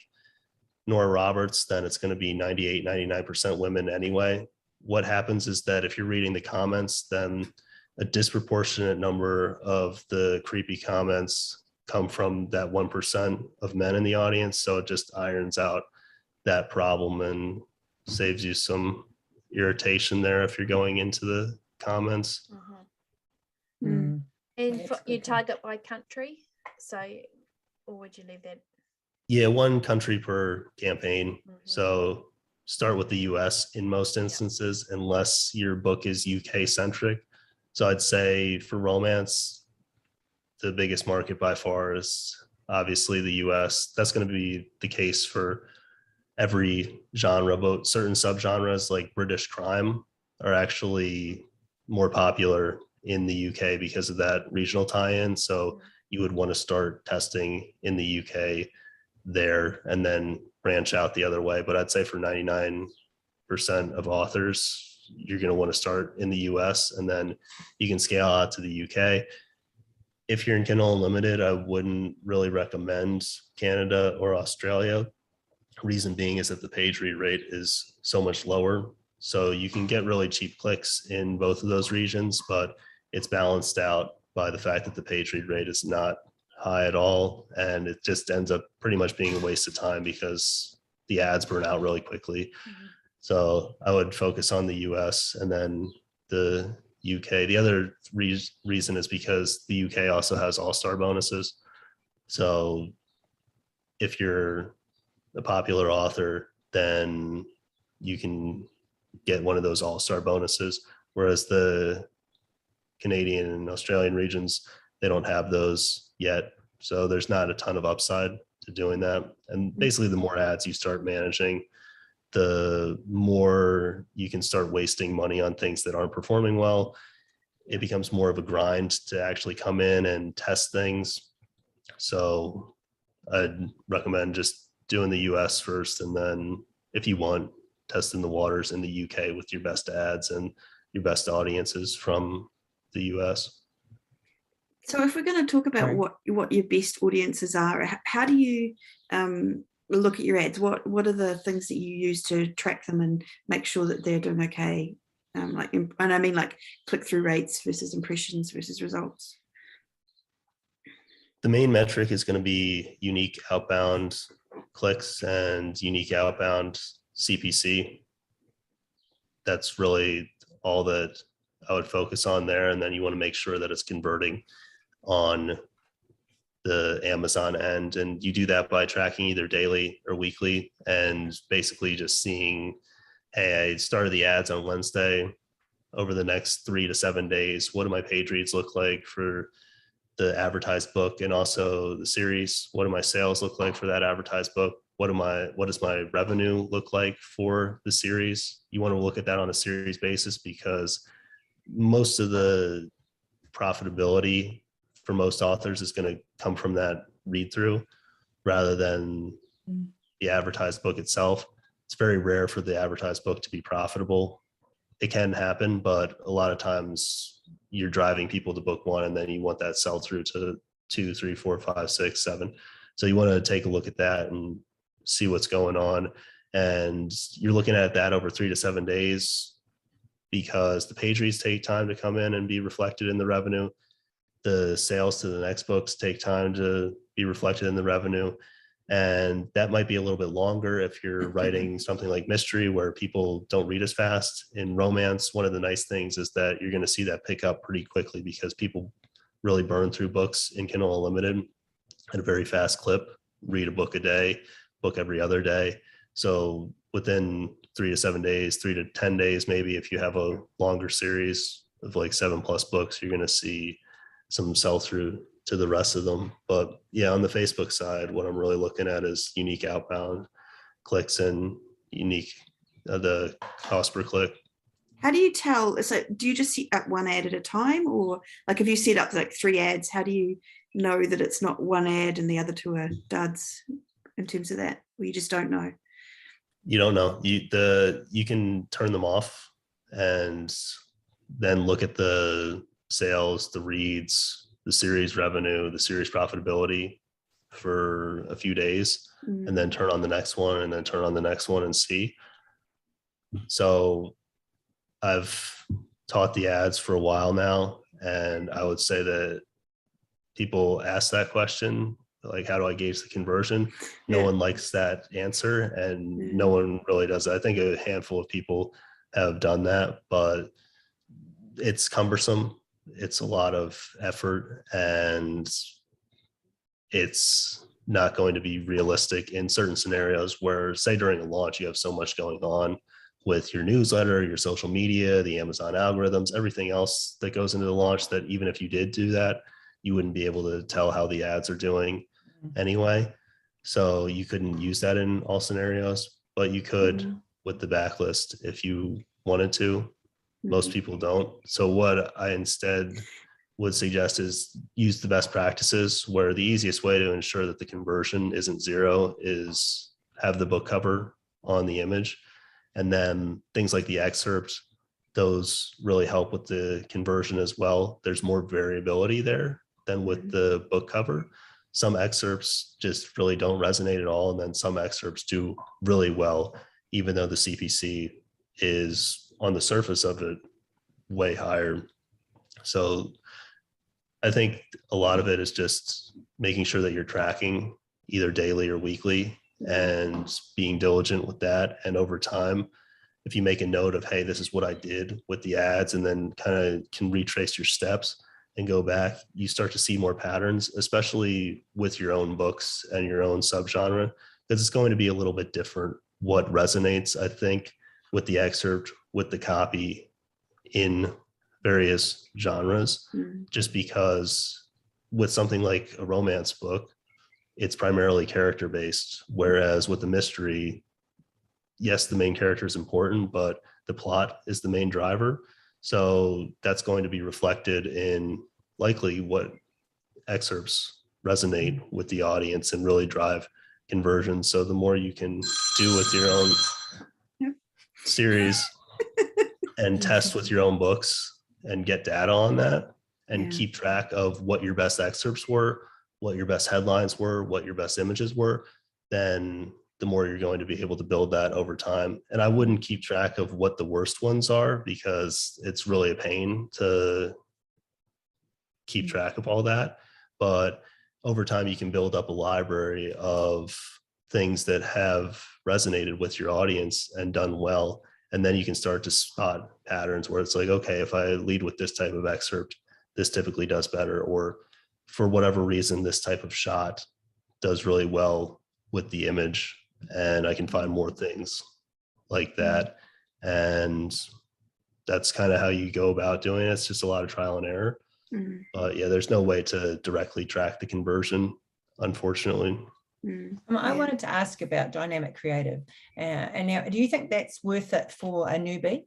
Nora Roberts, then it's going to be 98, 99% women anyway. What happens is that if you're reading the comments, then a disproportionate number of the creepy comments come from that 1% of men in the audience. So it just irons out that problem and saves you some irritation there if you're going into the comments. And That's you good. target by country, so, or would you leave that? Yeah, one country per campaign. So start with the US in most instances, unless your book is UK centric. So I'd say for romance, the biggest market by far is obviously the US. That's going to be the case for every genre, but certain subgenres like British crime are actually more popular in the UK because of that regional tie-in. So you would want to start testing in the UK there and then branch out the other way. But I'd say for 99% of authors, you're going to want to start in the US and then you can scale out to the UK. If you're in Kindle Unlimited, I wouldn't really recommend Canada or Australia. Reason being is that the page read rate is so much lower. So you can get really cheap clicks in both of those regions, but it's balanced out by the fact that the page read rate is not high at all. And it just ends up pretty much being a waste of time because the ads burn out really quickly. So I would focus on the US and then the UK. The other reason is because the UK also has all-star bonuses. So if you're a popular author, then you can get one of those all-star bonuses. Whereas the Canadian and Australian regions, they don't have those yet. So there's not a ton of upside to doing that. And basically the more ads you start managing, the more you can start wasting money on things that aren't performing well. It becomes more of a grind to actually come in and test things. So I'd recommend just doing the US first. And then if you want, testing the waters in the UK with your best ads and your best audiences from the US. So if we're going to talk about what your best audiences are, how do you look at your ads? What are the things that you use to track them and make sure that they're doing okay? And I mean like click-through rates versus impressions versus results. The main metric is going to be unique outbound clicks and unique outbound CPC. That's really all that I would focus on there. And then you want to make sure that it's converting on the Amazon end. And you do that by tracking either daily or weekly and basically just seeing, hey, I started the ads on Wednesday. Over the next 3 to 7 days, what do my page reads look like for the advertised book and also the series? What do my sales look like for that advertised book? What does my revenue look like for the series? You want to look at that on a series basis because most of the profitability for most authors is going to come from that read through rather than the advertised book itself. It's very rare for the advertised book to be profitable. It can happen, but a lot of times you're driving people to book one and then you want that sell through to 2, 3, 4, 5, 6, 7. So you want to take a look at that and see what's going on. And you're looking at that over 3 to 7 days because the page reads take time to come in and be reflected in the revenue. The sales to the next books take time to be reflected in the revenue. And that might be a little bit longer if you're writing something like mystery where people don't read as fast. In romance, one of the nice things is that you're going to see that pick up pretty quickly because people really burn through books in Kindle Unlimited at a very fast clip, read a book a day, book every other day. So within 3 to 7 days, 3 to 10 days, maybe if you have a longer series of like 7+ books, you're going to see some sell through to the rest of them. But yeah, on the Facebook side, what I'm really looking at is unique outbound clicks and unique, the cost per click. How do you tell? So do you just set up one ad at a time, or like if you set up like 3 ads, how do you know that it's not one ad and the other 2 are duds in terms of that? Or you just don't know? You don't know. You can turn them off and then look at the sales, the reads, the series revenue, the series profitability for a few days, and then turn on the next one, and then turn on the next one and see. So I've taught the ads for a while now, and I would say that people ask that question, like, how do I gauge the conversion? No one likes that answer, and no one really does it. I think a handful of people have done that, but it's cumbersome. It's a lot of effort, and it's not going to be realistic in certain scenarios where, say, during a launch, you have so much going on with your newsletter, your social media, the Amazon algorithms, everything else that goes into the launch, that even if you did do that, you wouldn't be able to tell how the ads are doing anyway. So you couldn't use that in all scenarios, but you could with the backlist if you wanted to. Most people don't. So what I instead would suggest is use the best practices, where the easiest way to ensure that the conversion isn't zero is have the book cover on the image. And then things like the excerpts, those really help with the conversion as well. There's more variability there than with the book cover. Some excerpts just really don't resonate at all. And then some excerpts do really well, even though the CPC is on the surface of it way higher. So I think a lot of it is just making sure that you're tracking either daily or weekly and being diligent with that. And over time, if you make a note of, hey, this is what I did with the ads, and then kind of can retrace your steps and go back, you start to see more patterns, especially with your own books and your own subgenre, because it's going to be a little bit different what resonates, I think, with the excerpt, with the copy in various genres, just because with something like a romance book, it's primarily character based, whereas with the mystery, yes, the main character is important, but the plot is the main driver. So that's going to be reflected in likely what excerpts resonate with the audience and really drive conversion. So the more you can do with your own series and test with your own books and get data on that and keep track of what your best excerpts were, what your best headlines were, what your best images were, then the more you're going to be able to build that over time. And I wouldn't keep track of what the worst ones are, because it's really a pain to keep track of all that. But over time, you can build up a library of things that have resonated with your audience and done well. And then you can start to spot patterns where it's like, okay, if I lead with this type of excerpt, this typically does better, or for whatever reason, this type of shot does really well with the image, and I can find more things like that. And that's kind of how you go about doing it. It's just a lot of trial and error. But yeah, there's no way to directly track the conversion, unfortunately. I wanted to ask about dynamic creative. And now, do you think that's worth it for a newbie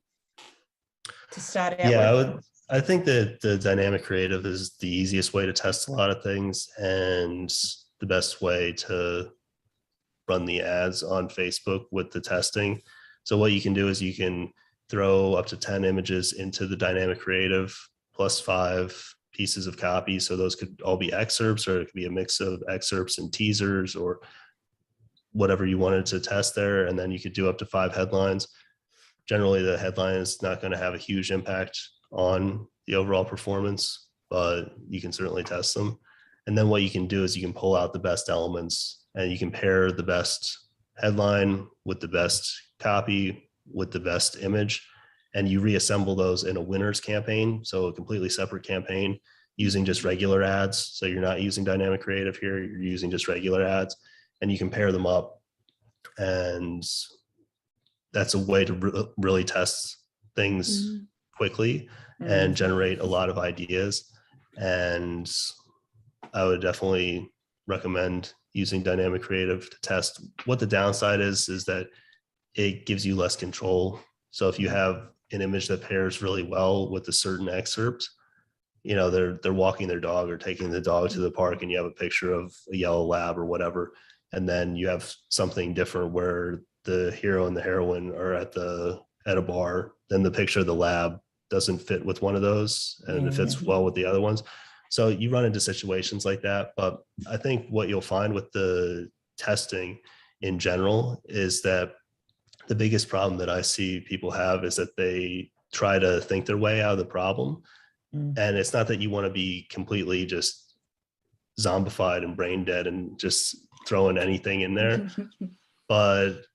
to start out with? I think that the dynamic creative is the easiest way to test a lot of things and the best way to run the ads on Facebook with the testing. So what you can do is you can throw up to 10 images into the dynamic creative plus 5 pieces of copy. So those could all be excerpts, or it could be a mix of excerpts and teasers, or whatever you wanted to test there. And then you could do up to 5 headlines. Generally, the headline is not going to have a huge impact on the overall performance, but you can certainly test them. And then what you can do is you can pull out the best elements, and you can pair the best headline with the best copy with the best image, and you reassemble those in a winners campaign. So a completely separate campaign using just regular ads. So you're not using dynamic creative here, you're using just regular ads, and you can pair them up. And that's a way to really test things quickly and generate a lot of ideas. And I would definitely recommend using dynamic creative to test. What the downside is that it gives you less control. So if you have an image that pairs really well with a certain excerpt, you know, they're walking their dog or taking the dog to the park, and you have a picture of a yellow lab or whatever, and then you have something different where the hero and the heroine are at a bar, then the picture of the lab doesn't fit with one of those and it fits well with the other ones. So you run into situations like that. But I think what you'll find with the testing in general is that the biggest problem that I see people have is that they try to think their way out of the problem. And it's not that you want to be completely just zombified and brain dead and just throwing anything in there, but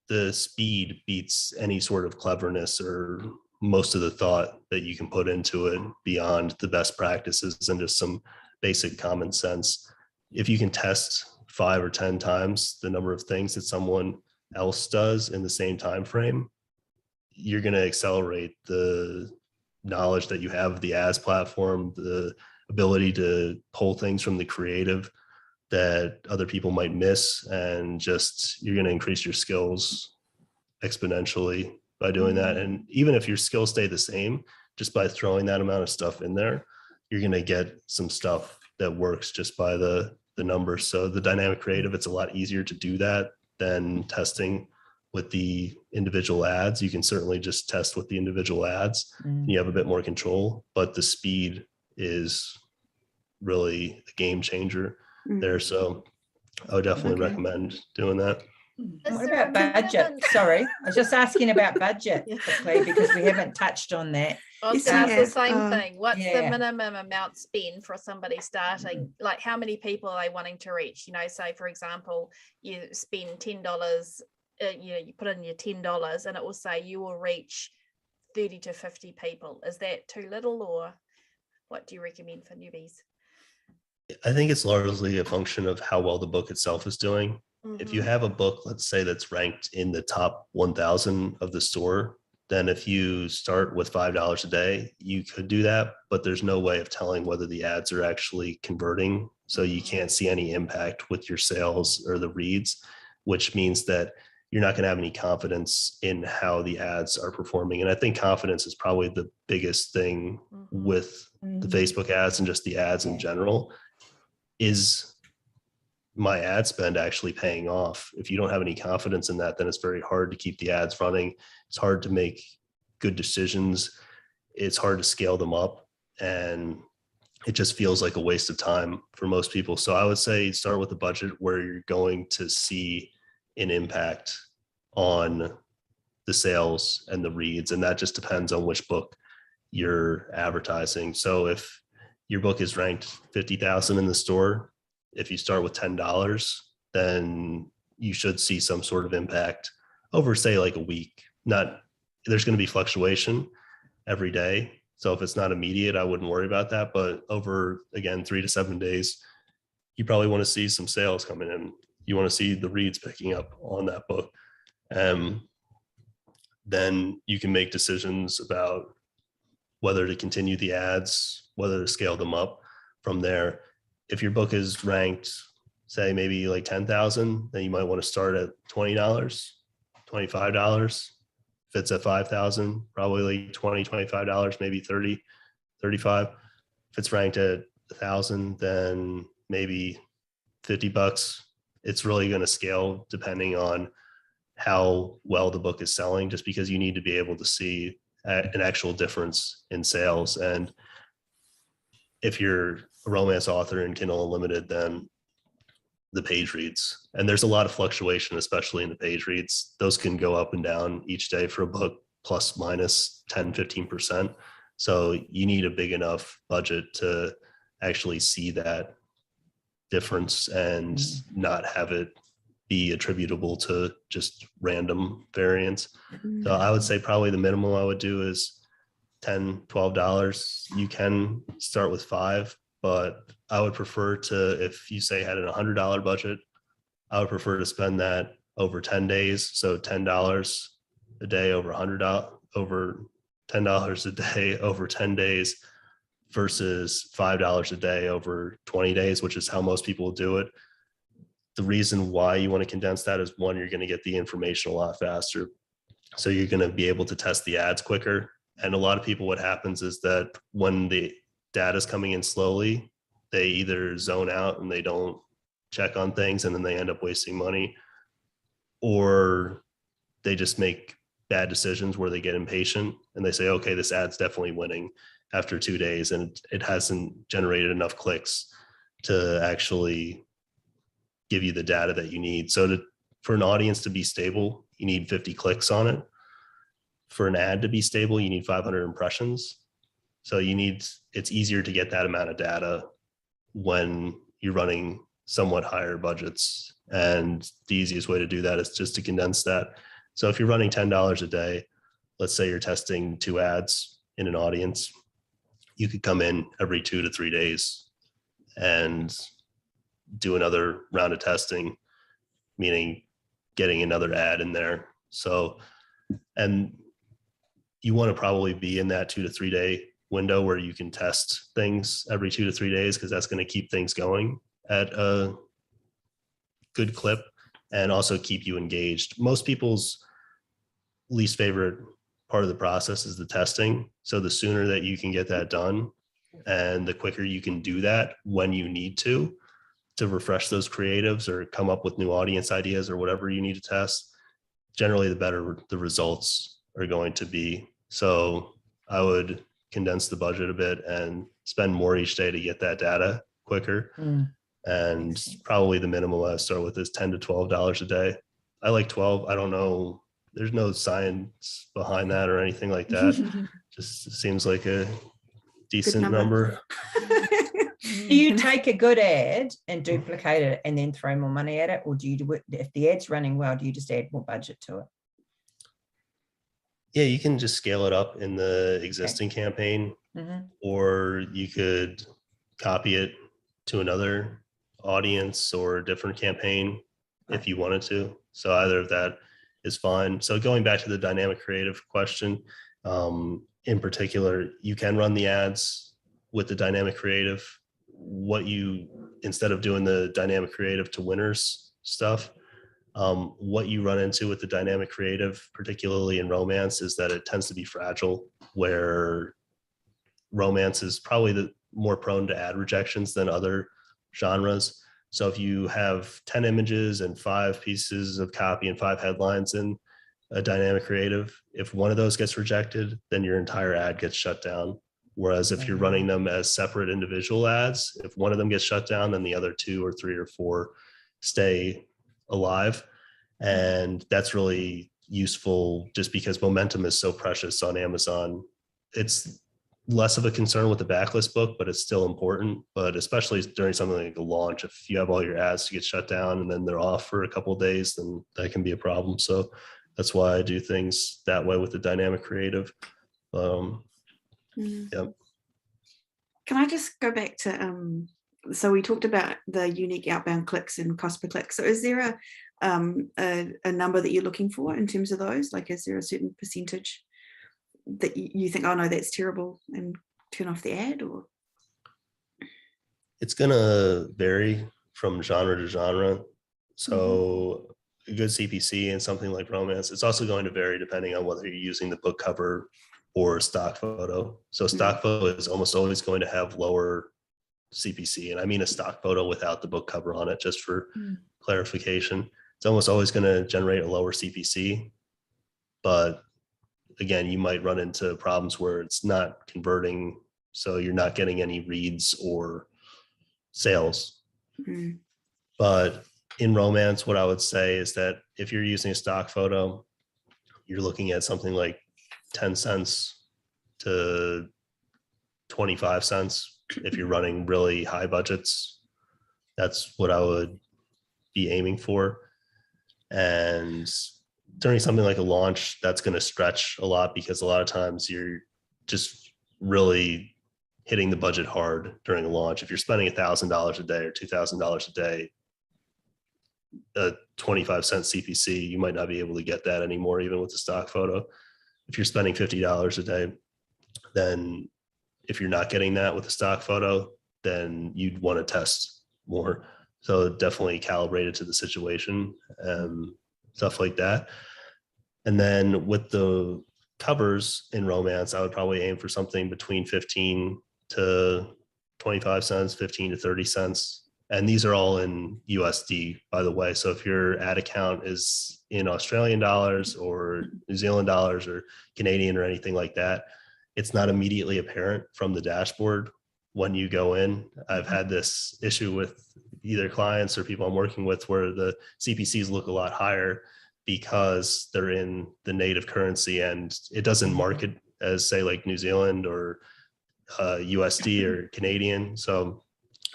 the speed beats any sort of cleverness or most of the thought that you can put into it beyond the best practices and just some basic common sense. If you can test 5 or 10 times the number of things that someone else does in the same time frame, you're going to accelerate the knowledge that you have of the ads platform, the ability to pull things from the creative that other people might miss, and just you're going to increase your skills exponentially by doing that. And even if your skills stay the same, just by throwing that amount of stuff in there, you're going to get some stuff that works just by the numbers. So the dynamic creative, it's a lot easier to do that than testing with the individual ads. You can certainly just test with the individual ads and you have a bit more control, but the speed is really a game changer there. So I would definitely recommend doing that. What about budget? Sorry, I was just asking about budget quickly because we haven't touched on that. I was going to ask the same thing. What's the minimum amount spent for somebody starting? Like, how many people are they wanting to reach? You know, say for example, you spend $10. You put in your $10, and it will say you will reach 30 to 50 people. Is that too little, or what do you recommend for newbies? I think it's largely a function of how well the book itself is doing. If you have a book, let's say, that's ranked in the top 1,000 of the store, then if you start with $5 a day, you could do that, but there's no way of telling whether the ads are actually converting. So you can't see any impact with your sales or the reads, which means that you're not going to have any confidence in how the ads are performing. And I think confidence is probably the biggest thing with the Facebook ads and just the ads in general. Is my ad spend actually paying off? If you don't have any confidence in that, then it's very hard to keep the ads running. It's hard to make good decisions. It's hard to scale them up. And it just feels like a waste of time for most people. So I would say start with a budget where you're going to see an impact on the sales and the reads. And that just depends on which book you're advertising. So if your book is ranked 50,000 in the store, if you start with $10, then you should see some sort of impact over, say, like a week. There's going to be fluctuation every day. So if it's not immediate, I wouldn't worry about that. But over, again, 3 to 7 days, you probably want to see some sales coming in. You want to see the reads picking up on that book. Then you can make decisions about whether to continue the ads, whether to scale them up from there. If your book is ranked, say maybe like 10,000, then you might want to start at $20, $25. If it's at 5,000, probably like $20, $25, maybe 30, 35. If it's ranked at 1,000, then maybe $50. It's really going to scale depending on how well the book is selling, just because you need to be able to see an actual difference in sales. And if you're a romance author in Kindle Unlimited, then the page reads, and there's a lot of fluctuation, especially in the page reads. Those can go up and down each day for a book, plus minus 10, 15%. So you need a big enough budget to actually see that difference and not have it be attributable to just random variance. So I would say probably the minimum I would do is $10, $12. You can start with 5, but I would prefer to, if you say had a $100 budget, I would prefer to spend that over 10 days. So $10 a day over $100, over $10 a day over 10 days versus $5 a day over 20 days, which is how most people do it. The reason why you want to condense that is, one, you're going to get the information a lot faster. So you're going to be able to test the ads quicker. And a lot of people, what happens is that when the data is coming in slowly, they either zone out and they don't check on things, and then they end up wasting money, or they just make bad decisions where they get impatient and they say, okay, this ad's definitely winning after 2 days, and it hasn't generated enough clicks to actually give you the data that you need. So for an audience to be stable, you need 50 clicks on it. For an ad to be stable, you need 500 impressions. So it's easier to get that amount of data when you're running somewhat higher budgets. And the easiest way to do that is just to condense that. So if you're running $10 a day, let's say you're testing 2 ads in an audience, you could come in every 2 to 3 days and do another round of testing, meaning getting another ad in there. So, and you want to probably be in that 2 to 3 day window where you can test things every 2 to 3 days, because that's going to keep things going at a good clip and also keep you engaged. Most people's least favorite part of the process is the testing. So the sooner that you can get that done and the quicker you can do that when you need to refresh those creatives or come up with new audience ideas or whatever you need to test, generally the better the results are going to be. So I would condense the budget a bit and spend more each day to get that data quicker. And probably the minimum I start with is $10 to $12 a day. I like 12. I don't know. There's no science behind that or anything like that. Just seems like a decent number. Do you take a good ad and duplicate it and then throw more money at it? Or do you do it, if the ad's running well, do you just add more budget to it? Yeah, you can just scale it up in the existing campaign, or you could copy it to another audience or a different campaign if you wanted to. So either of that is fine. So going back to the dynamic creative question, in particular, you can run the ads with the dynamic creative. Instead of doing the dynamic creative to winners stuff, what you run into with the dynamic creative, particularly in romance, is that it tends to be fragile, where romance is probably the more prone to ad rejections than other genres. So if you have 10 images and 5 pieces of copy and 5 headlines in a dynamic creative, if one of those gets rejected, then your entire ad gets shut down. Whereas if you're running them as separate individual ads, if one of them gets shut down, then the other 2 or 3 or 4 stay alive. And that's really useful just because momentum is so precious on Amazon. It's less of a concern with the backlist book, but it's still important. But especially during something like a launch, if you have all your ads to get shut down and then they're off for a couple of days, then that can be a problem. So that's why I do things that way with the dynamic creative. Yep. Can I just go back to so we talked about the unique outbound clicks and cost per click. So is there a number that you're looking for in terms of those? Like, is there a certain percentage that you think, oh no, that's terrible, and turn off the ad? Or it's gonna vary from genre to genre. So a good CPC and something like romance, it's also going to vary depending on whether you're using the book cover or stock photo. So stock photo is almost always going to have lower CPC. And I mean a stock photo without the book cover on it, just for clarification. It's almost always going to generate a lower CPC. But again, you might run into problems where it's not converting. So you're not getting any reads or sales. But in romance, what I would say is that if you're using a stock photo, you're looking at something like 10 cents to 25 cents. If you're running really high budgets, that's what I would be aiming for. And during something like a launch, that's going to stretch a lot because a lot of times you're just really hitting the budget hard during a launch. If you're spending $1,000 a day or $2,000 a day, a 25 cent CPC, you might not be able to get that anymore, even with the stock photo. If you're spending $50 a day, then if you're not getting that with the stock photo, then you'd want to test more. So definitely calibrate it to the situation and stuff like that. And then with the covers in romance, I would probably aim for something between 15 to 25 cents, 15 to 30 cents And these are all in USD, by the way. So if your ad account is in Australian dollars or New Zealand dollars or Canadian or anything like that, it's not immediately apparent from the dashboard when you go in. I've had this issue with either clients or people I'm working with where the CPCs look a lot higher because they're in the native currency and it doesn't mark it as, say, like New Zealand or USD or Canadian. So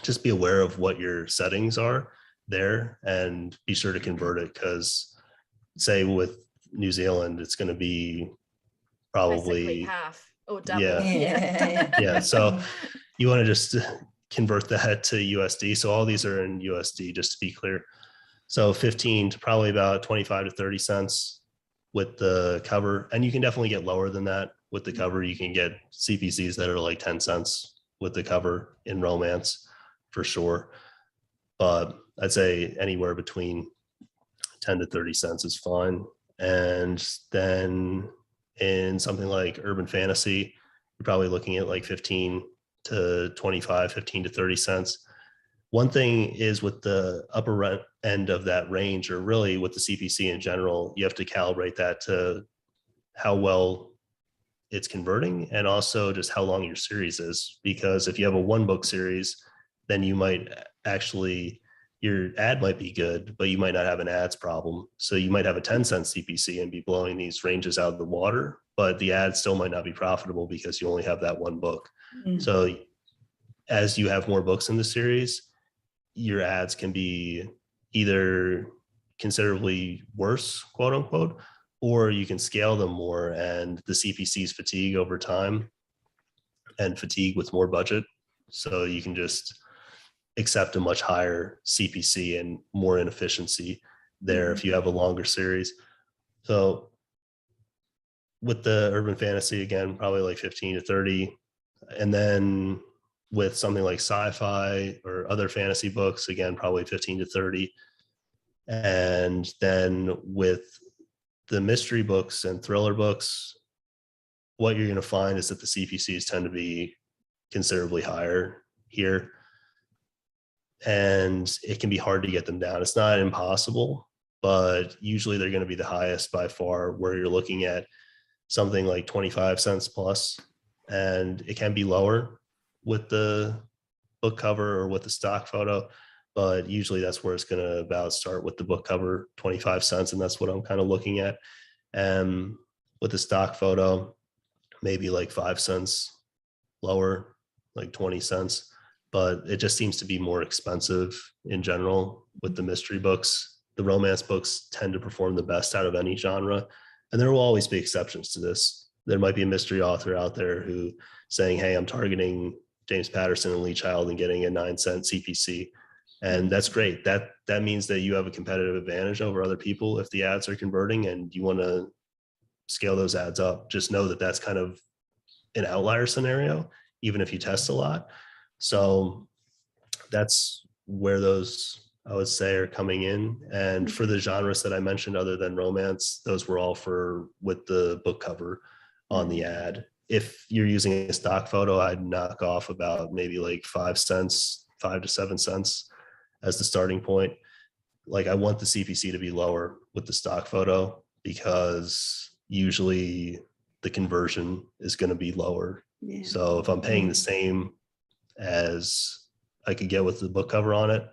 just be aware of what your settings are there and be sure to convert it, because say with New Zealand, it's going to be probably basically half or double. Yeah. So you want to just convert that to USD. So all these are in USD, just to be clear. So 15 to probably about 25 to 30 cents with the cover. And you can definitely get lower than that with the cover. You can get CPCs that are like 10 cents with the cover in romance for sure. But I'd say anywhere between 10 to 30 cents is fine. And then in something like urban fantasy, you're probably looking at like 15 to 25, 15 to 30 cents. One thing is with the upper end of that range, or really with the CPC in general, you have to calibrate that to how well it's converting and also just how long your series is. Because if you have a one book series, then you might actually, your ad might be good, but you might not have an ads problem. So you might have a 10-cent CPC and be blowing these ranges out of the water, but the ad still might not be profitable because you only have that one book. Mm. So as you have more books in the series, your ads can be either considerably worse, quote unquote, or you can scale them more and the CPCs fatigue over time and fatigue with more budget. So you can just accept a much higher CPC and more inefficiency there if you have a longer series. So with the urban fantasy, again, probably like 15 to 30. And then with something like sci-fi or other fantasy books, again, probably 15 to 30. And then with the mystery books and thriller books, what you're going to find is that the CPCs tend to be considerably higher here. And it can be hard to get them down. It's not impossible, but usually they're going to be the highest by far, where you're looking at something like 25 cents plus, and it can be lower with the book cover or with the stock photo, but usually that's where it's going to about start with the book cover, 25 cents. And that's what I'm kind of looking at. And with the stock photo, maybe like 5 cents lower, like 20 cents. But it just seems to be more expensive in general with the mystery books. The romance books tend to perform the best out of any genre. And there will always be exceptions to this. There might be a mystery author out there who saying, hey, I'm targeting James Patterson and Lee Child and getting a 9-cent CPC. And that's great. That means that you have a competitive advantage over other people if the ads are converting and you want to scale those ads up. Just know that that's kind of an outlier scenario, even if you test a lot. So that's where those, I would say, are coming in. And for the genres that I mentioned, other than romance, those were all for with the book cover on the ad. If you're using a stock photo, I'd knock off about maybe like 5 cents, 5 to 7 cents as the starting point. Like I want the CPC to be lower with the stock photo because usually the conversion is going to be lower. Yeah. So if I'm paying the same as I could get with the book cover on it,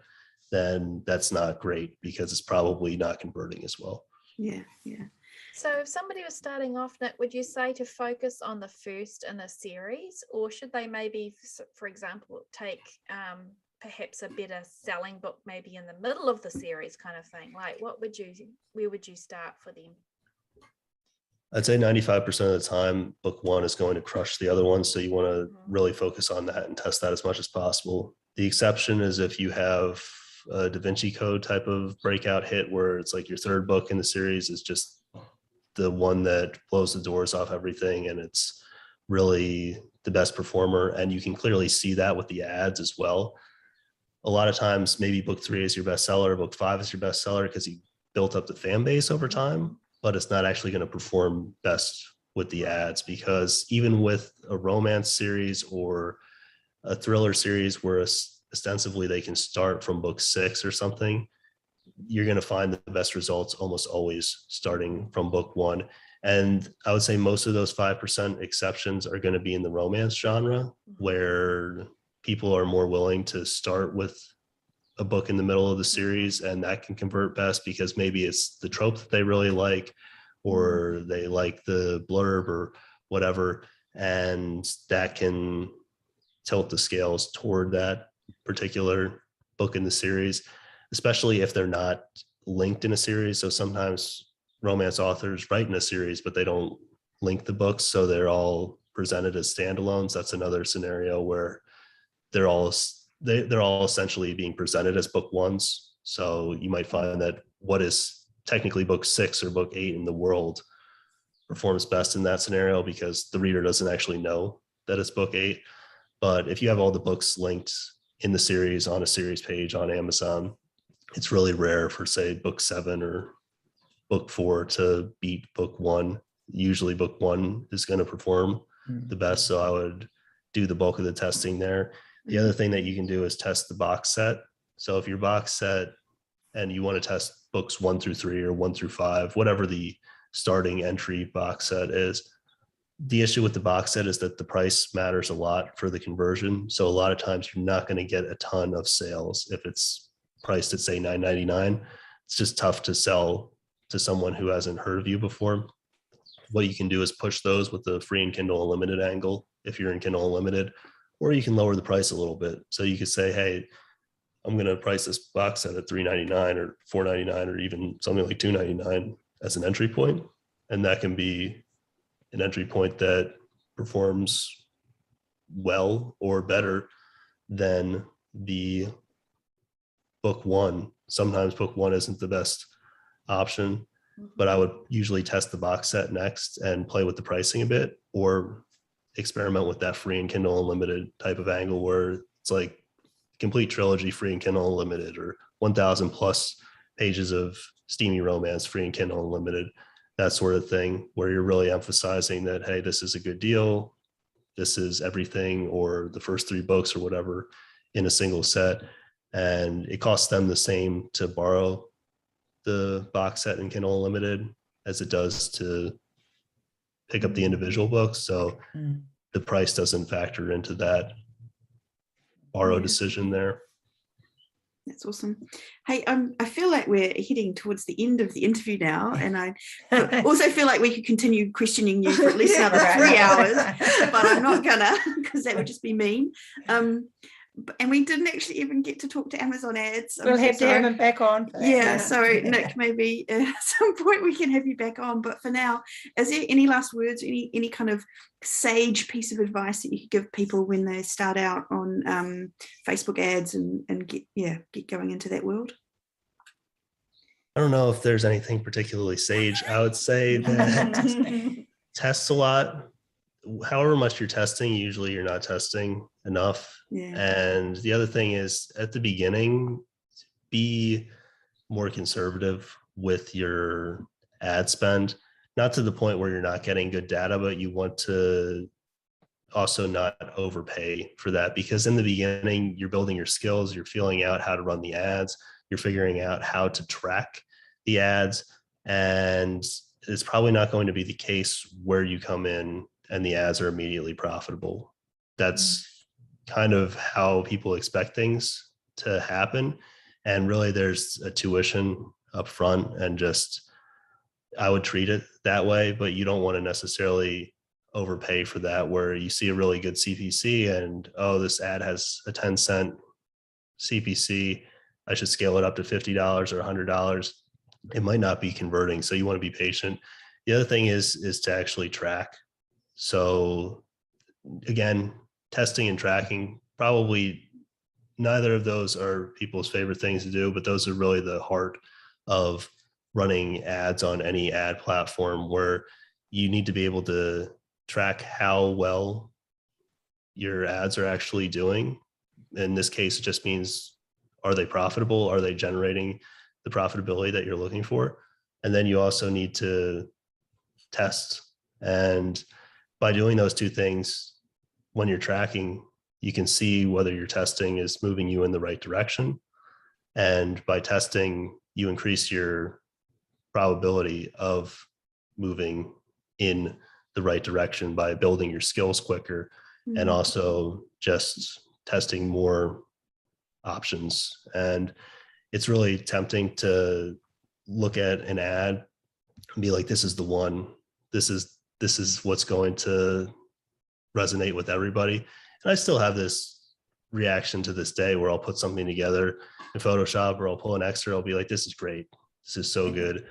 then that's not great because it's probably not converting as well. Yeah, yeah. So if somebody was starting off, Nick, would you say to focus on the first in a series, or should they maybe, for example, take perhaps a better selling book maybe in the middle of the series kind of thing? Like where would you start for them? I'd say 95% of the time, book one is going to crush the other one. So you want to really focus on that and test that as much as possible. The exception is if you have a Da Vinci Code type of breakout hit where it's like your third book in the series is just the one that blows the doors off everything and it's really the best performer. And you can clearly see that with the ads as well. A lot of times, maybe book 3 is your bestseller, book 5 is your bestseller because you built up the fan base over time, but it's not actually going to perform best with the ads because even with a romance series or a thriller series where ostensibly they can start from book 6 or something, you're going to find the best results almost always starting from book 1. And I would say most of those 5% exceptions are going to be in the romance genre, where people are more willing to start with a book in the middle of the series, and that can convert best because maybe it's the trope that they really like, or they like the blurb or whatever, and that can tilt the scales toward that particular book in the series, especially if they're not linked in a series. So sometimes romance authors write in a series, but they don't link the books, so they're all presented as standalones. That's another scenario where they're all essentially being presented as book 1s. So you might find that what is technically book 6 or book 8 in the world performs best in that scenario because the reader doesn't actually know that it's book 8. But if you have all the books linked in the series on a series page on Amazon, it's really rare for, say, book 7 or book 4 to beat book 1. Usually book 1 is going to perform the best. So I would do the bulk of the testing there. The other thing that you can do is test the box set. So if your box set and you want to test books 1 through 3 or 1 through 5, whatever the starting entry box set is, the issue with the box set is that the price matters a lot for the conversion. So a lot of times you're not going to get a ton of sales if it's priced at, say, $9.99. It's just tough to sell to someone who hasn't heard of you before. What you can do is push those with the free and Kindle Unlimited angle if you're in Kindle Unlimited, or you can lower the price a little bit. So you could say, hey, I'm going to price this box set at $3.99 or $4.99 or even something like $2.99 as an entry point. And that can be an entry point that performs well or better than the book 1. Sometimes book 1 isn't the best option, but I would usually test the box set next and play with the pricing a bit, or experiment with that free and Kindle Unlimited type of angle where it's like complete trilogy free and Kindle Unlimited, or 1,000 plus pages of steamy romance free and Kindle Unlimited, that sort of thing, where you're really emphasizing that, hey, this is a good deal, this is everything, or the first 3 books or whatever in a single set. And it costs them the same to borrow the box set in Kindle Unlimited as it does to pick up the individual books. So the price doesn't factor into that borrow decision there. That's awesome. Hey, I feel like we're heading towards the end of the interview now, and I also feel like we could continue questioning you for at least another 3 hours, but I'm not gonna, because that would just be mean. And we didn't actually even get to talk to Amazon ads. We'll have to have him back on. Yeah, so Nick, maybe at some point we can have you back on. But for now, is there any last words, any kind of sage piece of advice that you could give people when they start out on Facebook ads and get going into that world? I don't know if there's anything particularly sage. I would say that test a lot. However much you're testing, usually you're not testing enough. Yeah. And the other thing is, at the beginning, be more conservative with your ad spend, not to the point where you're not getting good data, but you want to also not overpay for that, because in the beginning, you're building your skills, you're feeling out how to run the ads, you're figuring out how to track the ads, and it's probably not going to be the case where you come in and the ads are immediately profitable. That's kind of how people expect things to happen. And really there's a tuition up front, and just, I would treat it that way, but you don't want to necessarily overpay for that, where you see a really good CPC and, oh, this ad has a 10-cent CPC, I should scale it up to $50 or $100. It might not be converting. So you want to be patient. The other thing is to actually track. So again, testing and tracking, probably neither of those are people's favorite things to do, but those are really the heart of running ads on any ad platform, where you need to be able to track how well your ads are actually doing. In this case, it just means, are they profitable? Are they generating the profitability that you're looking for? And then you also need to test. And by doing those 2 things, when you're tracking, you can see whether your testing is moving you in the right direction. And by testing, you increase your probability of moving in the right direction by building your skills quicker, and also just testing more options. And it's really tempting to look at an ad and be like, this is the one, this is what's going to resonate with everybody. And I still have this reaction to this day where I'll put something together in Photoshop, or I'll pull an extra, I'll be like, this is great, this is so good.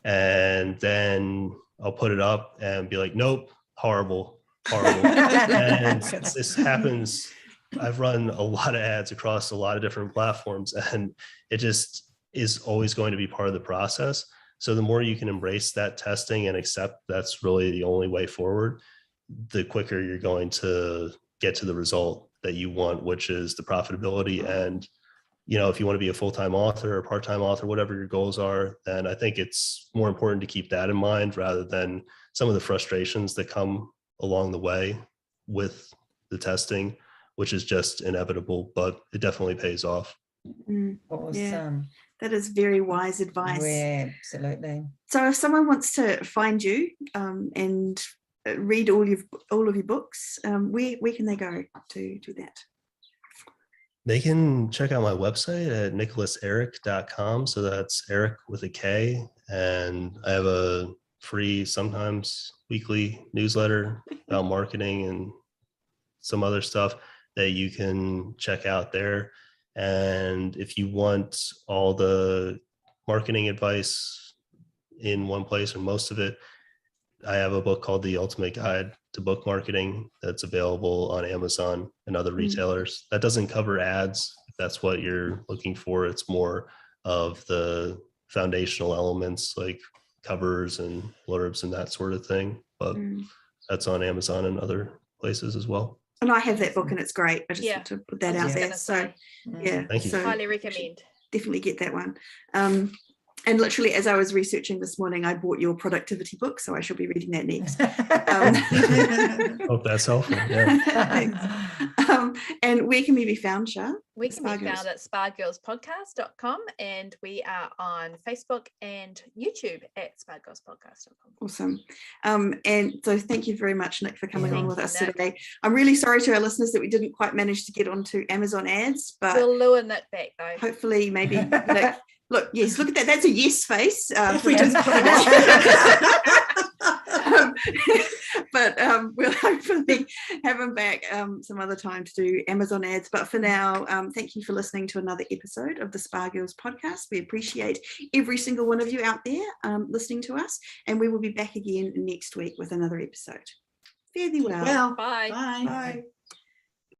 And then I'll put it up and be like, nope, horrible. And this happens. I've run a lot of ads across a lot of different platforms, and it just is always going to be part of the process. So the more you can embrace that testing and accept that's really the only way forward, the quicker you're going to get to the result that you want, which is the profitability. And, you know, if you want to be a full-time author or part-time author, whatever your goals are, then I think it's more important to keep that in mind rather than some of the frustrations that come along the way with the testing, which is just inevitable, but it definitely pays off. Awesome. Yeah, that is very wise advice. Yeah, absolutely. So if someone wants to find you and read all of your books, where can they go to do that? They can check out my website at nicholaserick.com. So that's Eric with a K. And I have a free, sometimes weekly newsletter about marketing and some other stuff that you can check out there. And if you want all the marketing advice in one place, or most of it, I have a book called The Ultimate Guide to Book Marketing that's available on Amazon and other retailers. That doesn't cover ads, if that's what you're looking for. It's more of the foundational elements like covers and blurbs and that sort of thing. But that's on Amazon and other places as well. And I have that book and it's great. I just want to put that out there. So yeah, thank you. So highly recommend. Definitely get that one. And literally, as I was researching this morning, I bought your productivity book, so I shall be reading that next. Hope that's helpful. Yeah. And where can we be found, Shah? We can be found at spagirlspodcast.com, and we are on Facebook and YouTube at spagirlspodcast.com. Awesome. And so thank you very much, Nick, for coming on with us today. I'm really sorry to our listeners that we didn't quite manage to get onto Amazon ads, but we'll lure Nick back though. Hopefully, maybe Nick. Look, yes, look at that. That's a yes face. If we didn't put it but we'll hopefully have him back some other time to do Amazon ads. But for now, thank you for listening to another episode of the Spa Girls podcast. We appreciate every single one of you out there listening to us, and we will be back again next week with another episode. Fare thee well. Bye. Bye. Bye.